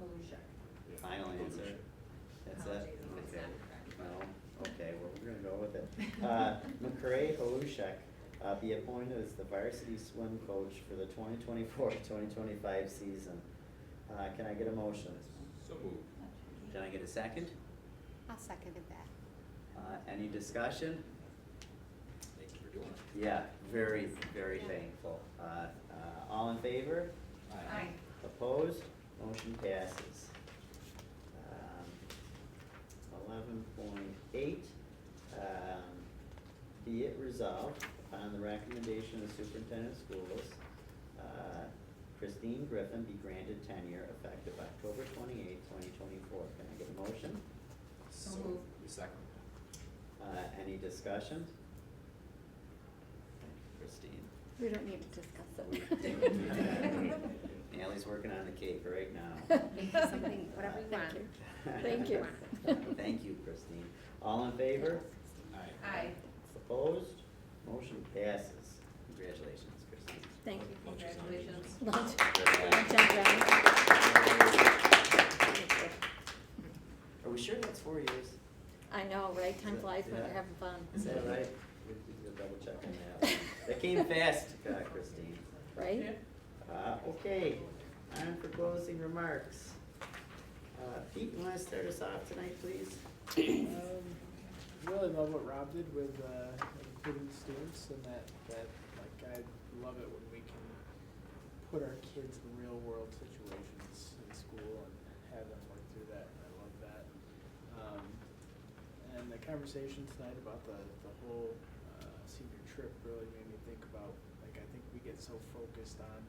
Volusia. Final answer. That's it? It's Okay. not correct. No, okay, well, we're gonna go with it. McCray Halushek, be appointed as the varsity swim coach for the 2024-2025 season. Can I get a motion? So moved. Can I get a second? I'll second that. Any discussion? Thank you for doing it. Yeah, very, very thankful. All in favor? Aye. Opposed? Motion passes. 11.8, be it resolved upon the recommendation of the superintendent of schools, Christine Griffin be granted tenure effective October 28, 2024. Can I get a motion? So moved. Second. Any discussion? Christine. We don't need to discuss it. Natalie's working on the cake right now. Something, whatever you want. Thank you. Thank you, Christine. All in favor? Aye. Opposed? Motion passes. Congratulations, Christine. Thank you. Congratulations. Lunch. Are we sure that's 4 years? I know, right? Time Is it- flies when yeah. we're having fun. Is that right? We can double check on that. That came fast, Christine. Right? Okay, time for closing remarks. Pete, you wanna start us off tonight, please? Really love what Rob did with including students and that like I love it when we can put our kids in real world situations in school and have them work through that. I love that. And the conversation tonight about the whole senior trip really made me think about, like, I think we get so focused on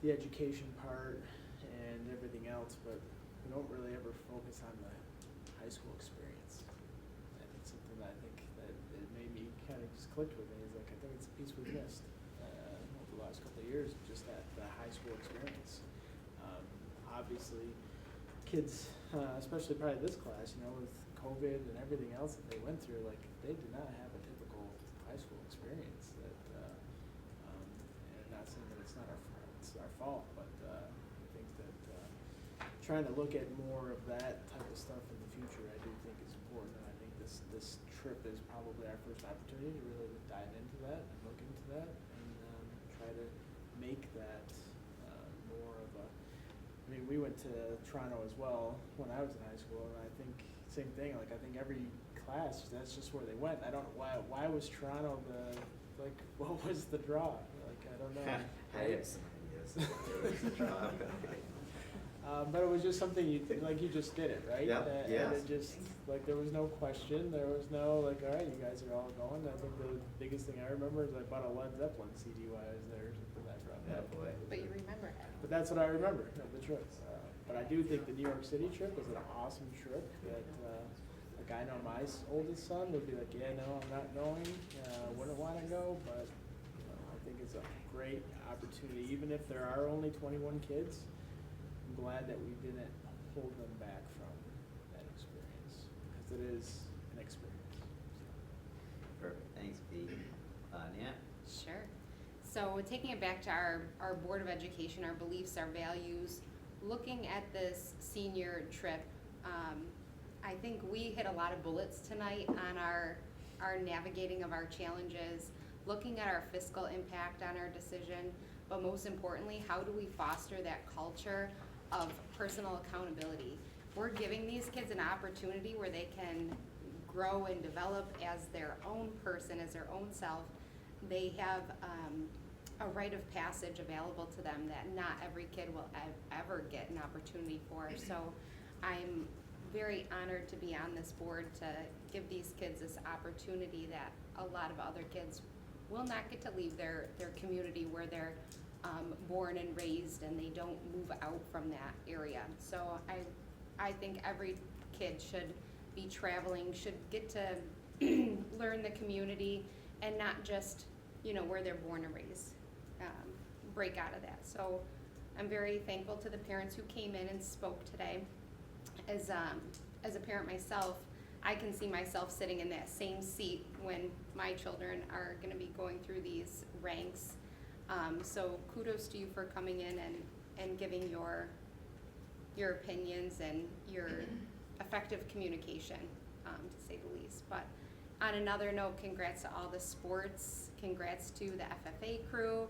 the education part and everything else, but we don't really ever focus on the high school experience. And it's something that I think that it made me kind of just clicked with me, is like, I think it's a piece we've missed over the last couple of years, just that the high school experience. Obviously, kids, especially probably this class, you know, with COVID and everything else that they went through, like, they did not have a typical high school experience. That, and not saying that it's not our fault, but I think that trying to look at more of that type of stuff in the future, I do think is important. And I think this trip is probably our first opportunity to really dive into that and look into that and try to make that more of a. I mean, we went to Toronto as well when I was in high school, and I think same thing. Like, I think every class, that's just where they went. I don't know why was Toronto what was the draw? Like, I don't know. I have some ideas. There was a draw. But it was just something you just did it, right? Yep, And yes. it just, like, there was no question. There was no, like, all right, you guys are all going. I think the biggest thing I remember is I bought a Led Zeppelin CD while I was there, or something like that. Yeah, boy. But you remember it. But that's what I remember of the trip. But I do think the New York City trip was an awesome trip that, like, I know my oldest son would be like, yeah, no, I'm not going, wouldn't want to go, but I think it's a great opportunity. Even if there are only 21 kids, I'm glad that we didn't hold them back from that experience, because it is an experience. Perfect, thanks, Pete. Nat? Sure. So taking it back to our Board of Education, our beliefs, our values, looking at this senior trip, I think we hit a lot of bullets tonight on our navigating of our challenges, looking at our fiscal impact on our decision, but most importantly, how do we foster that culture of personal accountability? We're giving these kids an opportunity where they can grow and develop as their own person, as their own self. They have a rite of passage available to them that not every kid will ever get an opportunity for. So I'm very honored to be on this board to give these kids this opportunity that a lot of other kids will not get to leave their community where they're born and raised, and they don't move out from that area. So I think every kid should be traveling, should get to learn the community, and not just, you know, where they're born and raised. Break out of that. So I'm very thankful to the parents who came in and spoke today. As a parent myself, I can see myself sitting in that same seat when my children are going to be going through these ranks. So kudos to you for coming in and giving your opinions and your effective communication, to say the least. But on another note, congrats to all the sports, congrats to the FFA crew,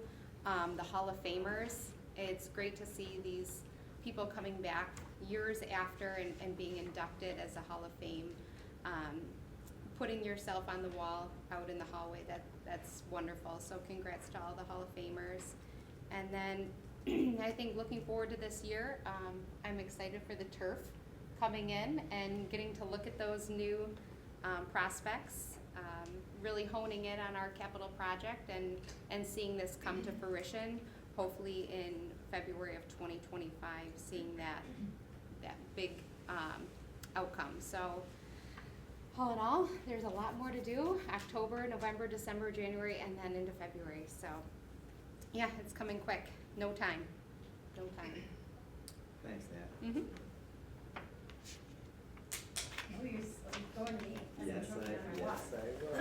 the Hall of Famers. It's great to see these people coming back years after and being inducted as a Hall of Fame. Putting yourself on the wall out in the hallway, that's wonderful. So congrats to all the Hall of Famers. And then I think looking forward to this year, I'm excited for the turf coming in and getting to look at those new prospects, really honing in on our capital project and seeing this come to fruition, hopefully in February of 2025, seeing that big outcome. So all in all, there's a lot more to do. October, November, December, January, and then into February. So yeah, it's coming quick. No time. Thanks, Nat. Mm-hmm. Oh, you're going to me. Yes, I will.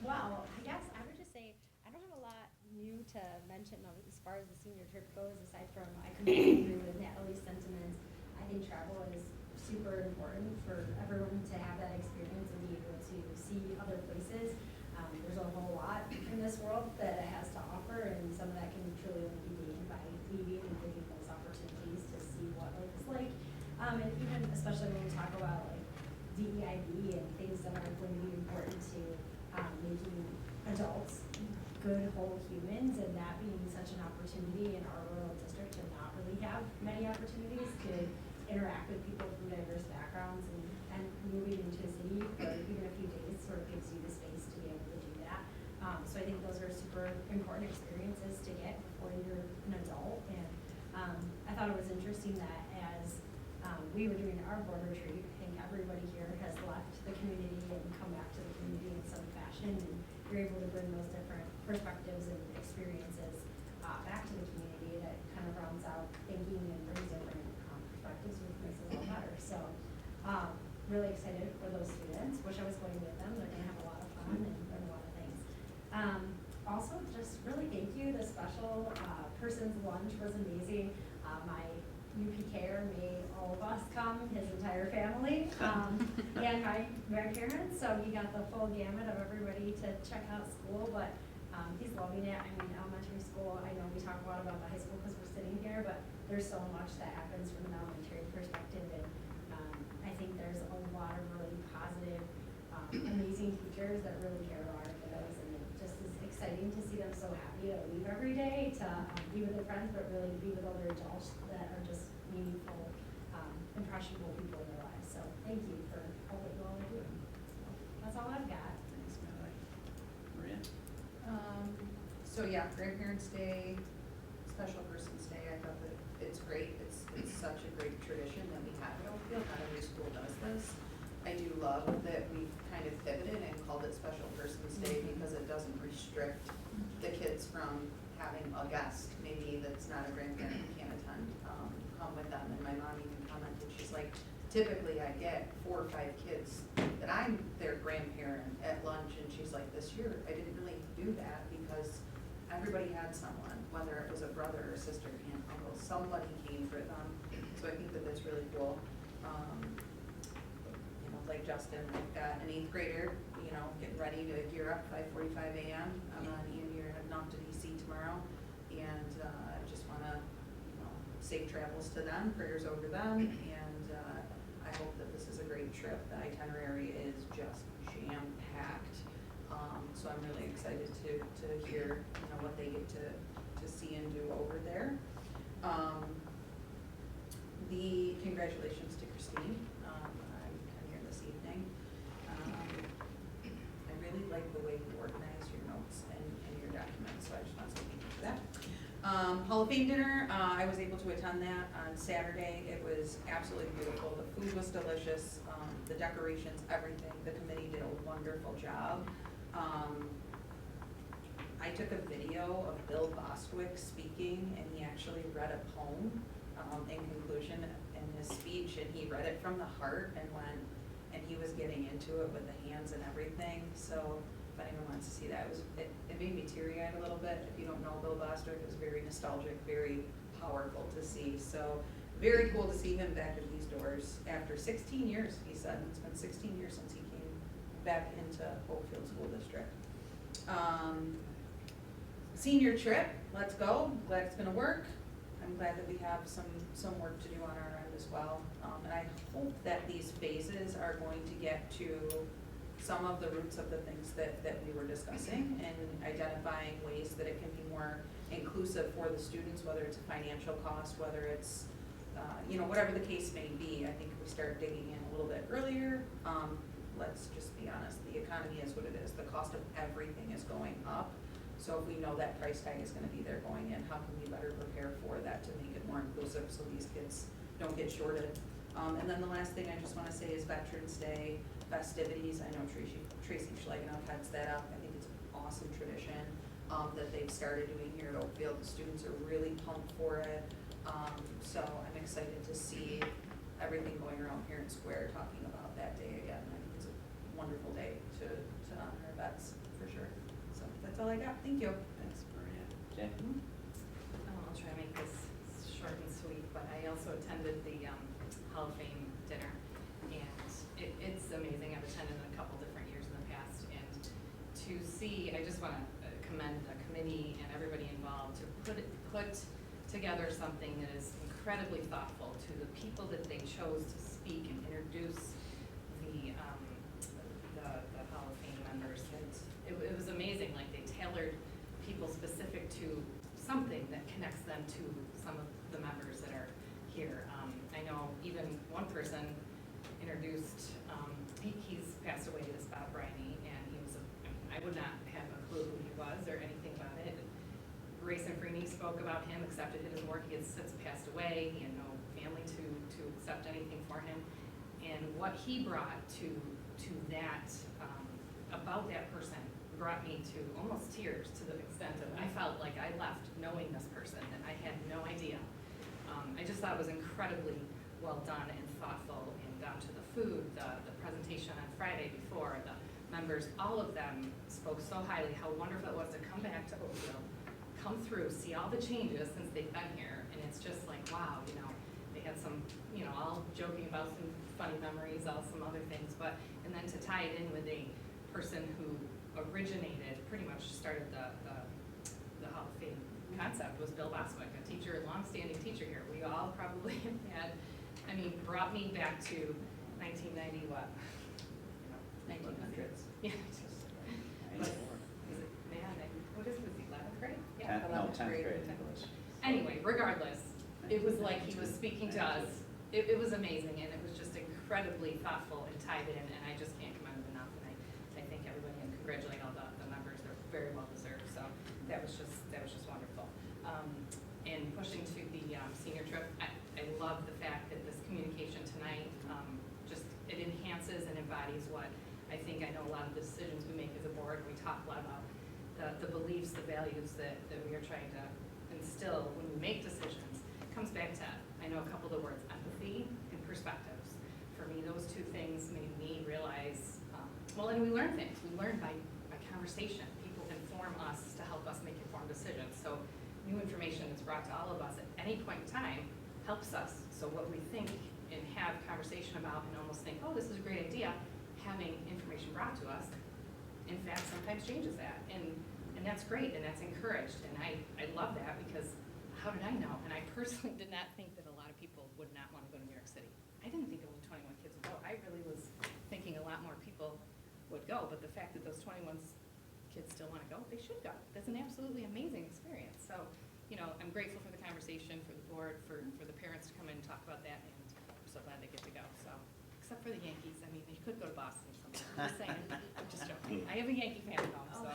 Wow, I guess I would just say, I don't have a lot new to mention as far as the senior trip goes, aside from I completely agree with Natalie's sentiments. I think travel is super important for everyone to have that experience and be able to see other places. There's a whole lot in this world that it has to offer, and some of that can truly only be gained by leaving and getting those opportunities to see what life is like. And even especially when we talk about like DEIB and things that are going to be important to making adults good whole humans, and that being such an opportunity in our rural district to not really have many opportunities to interact with people from diverse backgrounds, and moving into a city for even a few days sort of gives you the space to be able to do that. So I think those are super important experiences to get before you're an adult. And I thought it was interesting that as we were doing our board retreat, I think everybody here has left the community and come back to the community in some fashion, and you're able to bring those different perspectives and experiences back to the community. That kind of rounds out thinking and brings different perspectives, which makes us all better. So really excited for those students. Wish I was going with them. They're gonna have a lot of fun and learn a lot of things. Also, just really thank you. The special person's lunch was amazing. My UPKer made all of us come, his entire family, and my grandparents. So he got the full gamut of everybody to check out school, but he's loving it. I mean, elementary school, I know we talk a lot about the high school because we're sitting here, but there's so much that happens from an elementary perspective, and I think there's a lot of really positive, amazing teachers that really care about our kiddos, and it just is exciting to see them so happy to leave every day to be with their friends, but really be with other adults that are just meaningful, impressionable people in their lives. So thank you for all that you all are doing. That's all I've got. Thanks, Mallory. Maria? So yeah, Grandparents' Day, Special Persons Day, I thought that it's great. It's such a great tradition that we have at Oakfield. Not every school does this. I do love that we've kind of pivoted and called it Special Persons Day because it doesn't restrict the kids from having a guest, maybe that's not a grandparent who can't attend, come with them. And my mom even commented, she's like, typically I get 4 or 5 kids that I'm their grandparent at lunch, and she's like, this year I didn't really do that because everybody had someone, whether it was a brother or sister, aunt, uncle, somebody came for them. So I think that that's really cool. You know, like Justin, I've got an 8th grader, you know, getting ready to gear up 5:45 a.m. I'm on Andy or heading off to DC tomorrow, and I just want to, you know, safe travels to them, prayers over them, and I hope that this is a great trip. The itinerary is just jam-packed. So I'm really excited to hear, you know, what they get to see and do over there. The congratulations to Christine. I'm here this evening. I really like the way you organize your notes and your documents, so I just want to say thank you for that. Hall of Fame dinner, I was able to attend that on Saturday. It was absolutely beautiful. The food was delicious, the decorations, everything. The committee did a wonderful job. I took a video of Bill Bostwick speaking, and he actually read a poem in conclusion in his speech, and he read it from the heart and he was getting into it with the hands and everything. So if anyone wants to see that, it made me teary-eyed a little bit. If you don't know Bill Bostwick, it was very nostalgic, very powerful to see. So very cool to see him back at these doors after 16 years, he said. It's been 16 years since he came back into Oakfield School District. Senior trip, let's go. Glad it's gonna work. I'm glad that we have some work to do on our end as well. And I hope that these phases are going to get to some of the roots of the things that we were discussing, and identifying ways that it can be more inclusive for the students, whether it's a financial cost, whether it's, you know, whatever the case may be. I think if we start digging in a little bit earlier, let's just be honest, the economy is what it is. The cost of everything is going up. So if we know that price tag is gonna be there going in, how can we better prepare for that to make it more inclusive so these kids don't get shorted? And then the last thing I just wanna say is Veterans Day festivities. I know Tracy Schlegenhoff heads that up. I think it's an awesome tradition that they've started doing here at Oakfield. The students are really pumped for it. So I'm excited to see everything going around here in Square talking about that day again. I think it's a wonderful day to honor our vets, for sure. So that's all I got. Thank you. Thanks, Maria. Jay? I'll try to make this short and sweet, but I also attended the Hall of Fame dinner, and it's amazing. I've attended a couple different years in the past, and to see, I just want to commend the committee and everybody involved to put together something that is incredibly thoughtful to the people that they chose to speak and introduce the Hall of Fame members. It was amazing. Like, they tailored to something that connects them to some of the members that are here. I know even one person introduced, he's passed away, this Bob Briney, and he was, I would not have a clue who he was or anything about it. Grayson Freeney spoke about him, accepted his work, he has since passed away, he had no family to accept anything for him. And what he brought to that, about that person, brought me to almost tears, to the extent of I felt like I left knowing this person and I had no idea. I just thought it was incredibly well done and thoughtful, and down to the food, the presentation on Friday before, the members, all of them spoke so highly how wonderful it was to come back to Oakfield, come through, see all the changes since they've been here, and it's just like, wow, you know, they had some, you know, all joking about some funny memories, all some other things, but, and then to tie it in with a person who originated, pretty much started the Hall of Fame concept was Bill Boswick, a teacher, long-standing teacher here. We all probably have had, I mean, brought me back to 1990, what? 1900s. Yeah. But, is it, man, what is this, 11th grade? Yeah, 10th grade English. Anyway, regardless, it was like he was speaking to us. It was amazing, and it was just incredibly thoughtful and tied in, and I just can't commend him enough. And I thank everybody and congratulate all the members. They're very well deserved. So that was just wonderful. And pushing to the senior trip, I love the fact that this communication tonight just it enhances and embodies what I think. I know a lot of the decisions we make as a board. We talk a lot about the beliefs, the values that we are trying to instill when we make decisions. It comes back to, I know a couple of the words, empathy and perspectives. For me, those two things made me realize, well, and we learn things. We learn by conversation. People inform us to help us make informed decisions. So new information that's brought to all of us at any point in time helps us. So what we think and have conversation about and almost think, oh, this is a great idea, having information brought to us, in fact, sometimes changes that. And that's great, and that's encouraged. And I love that, because how did I know? And I personally did not think that a lot of people would not want to go to New York City. I didn't think only 21 kids would go. I really was thinking a lot more people would go, but the fact that those 21 kids still want to go, they should go. That's an absolutely amazing experience. So, you know, I'm grateful for the conversation, for the board, for the parents to come in and talk about that, and I'm so glad they get to go. So, except for the Yankees, I mean, they could go to Boston or something. I'm just saying. I'm just joking. I have a Yankee fan at home, so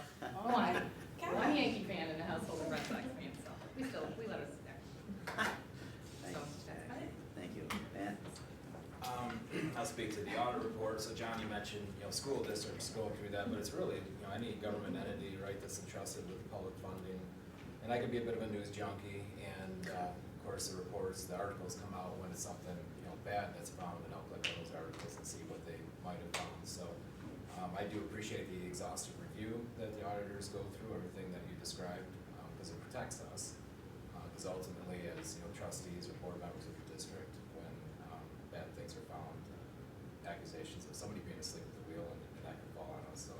one Yankee fan in the household of Red Sox fans, so we let us there. So, that's about it. Thank you. Ben? I'll speak to the audit report. So John, you mentioned, you know, school districts going through that, but it's really, you know, any government entity, right, that's entrusted with public funding. And I can be a bit of a news junkie, and of course the reports, the articles come out when it's something, you know, bad that's found, and I'll click on those articles and see what they might have found. So I do appreciate the exhaustive review that the auditors go through, everything that you described, because it protects us. Because ultimately, as you know, trustees or board members of the district, when bad things are found, accusations of somebody being asleep at the wheel, and that can fall on us. So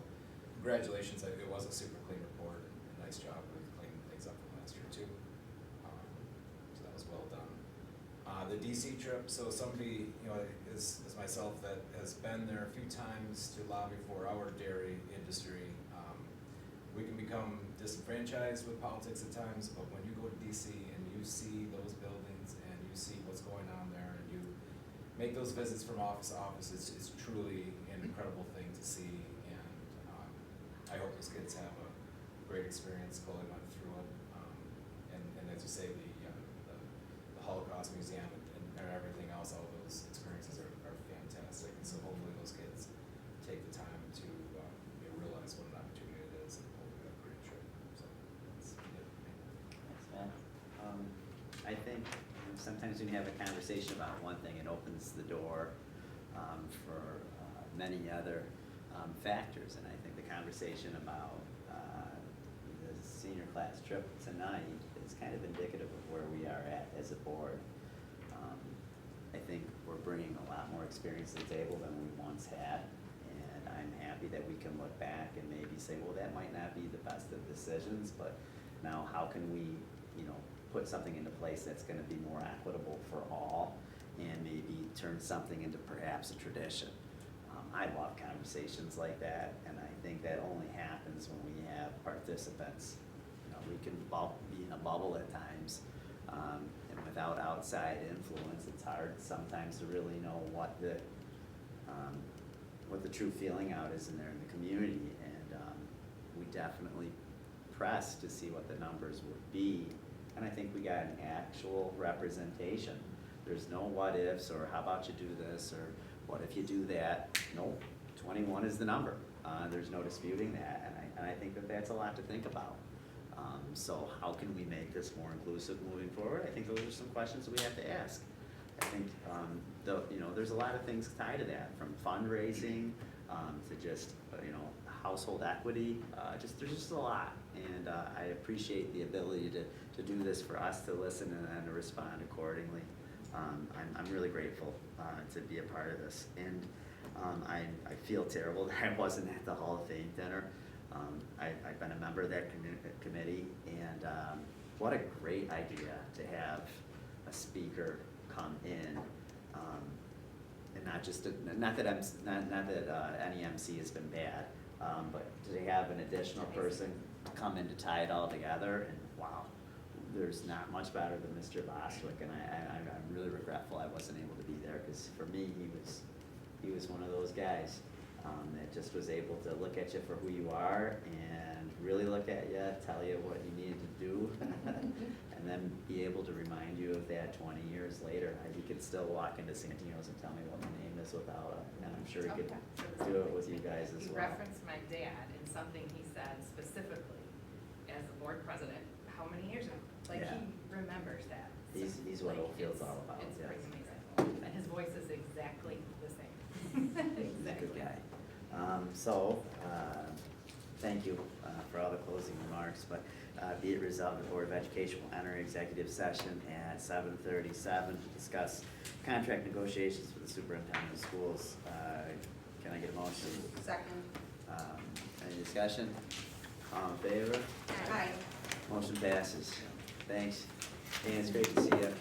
congratulations, it was a super clean report, and nice job with cleaning things up from last year too. So that was well done. The DC trip, so somebody, you know, is myself that has been there a few times to lobby for our dairy industry. We can become disenfranchised with politics at times, but when you go to DC and you see those buildings and you see what's going on there, and you make those visits from office to office, it's truly an incredible thing to see. And I hope those kids have a great experience. Chloe went through it, and as you say, the Holocaust Museum and everything else, all those experiences are fantastic. And so hopefully those kids take the time to realize what an opportunity it is, and hopefully have a great trip. So that's it. Thanks, Ben. I think sometimes when you have a conversation about one thing, it opens the door for many other factors. And I think the conversation about the senior class trip tonight is kind of indicative of where we are at as a board. I think we're bringing a lot more experience to the table than we once had, and I'm happy that we can look back and maybe say, well, that might not be the best of decisions, but now how can we, you know, put something into place that's going to be more equitable for all, and maybe turn something into perhaps a tradition. I love conversations like that, and I think that only happens when we have participants, you know, We can be in a bubble at times, and without outside influence, it's hard sometimes to really know what the true feeling out is in there in the community. And we definitely pressed to see what the numbers would be, and I think we got an actual representation. There's no what ifs, or how about you do this, or what if you do that. Nope, 21 is the number. There's no disputing that, and I think that that's a lot to think about. So how can we make this more inclusive moving forward? I think those are some questions that we have to ask. I think there's a lot of things tied to that, from fundraising to just household equity. There's just a lot, and I appreciate the ability to do this for us to listen and to respond accordingly. I'm really grateful to be a part of this, and I feel terrible that I wasn't at the Hall of Fame dinner. I've been a member of that committee, and what a great idea to have a speaker come in, and not that any MC has been bad, but to have an additional person come in to tie it all together, and wow, there's not much better than Mr. Bostwick, and I'm really regretful I wasn't able to be there, because for me, he was one of those guys that just was able to look at you for who you are and really look at you, tell you what you needed to do, and then be able to remind you of that 20 years later. He could still walk into Santino's and tell me what my name is without and I'm sure he could do it with you guys as He well. referenced my dad in something he said specifically as a board president, how many years ago? Like, Yeah. he remembers that. He's what Like, Oakfield's it's- all about. It's yes. pretty amazing. And his voice is exactly the same. He's a good guy. Thank you for all the closing remarks, but be it resolved, the Board of Education will enter executive session at 7:37 to discuss contract negotiations with the superintendent of schools. Can I get a motion? Second. Any discussion? All in favor? Aye. Motion passes. Thanks. Dan, it's great to see you.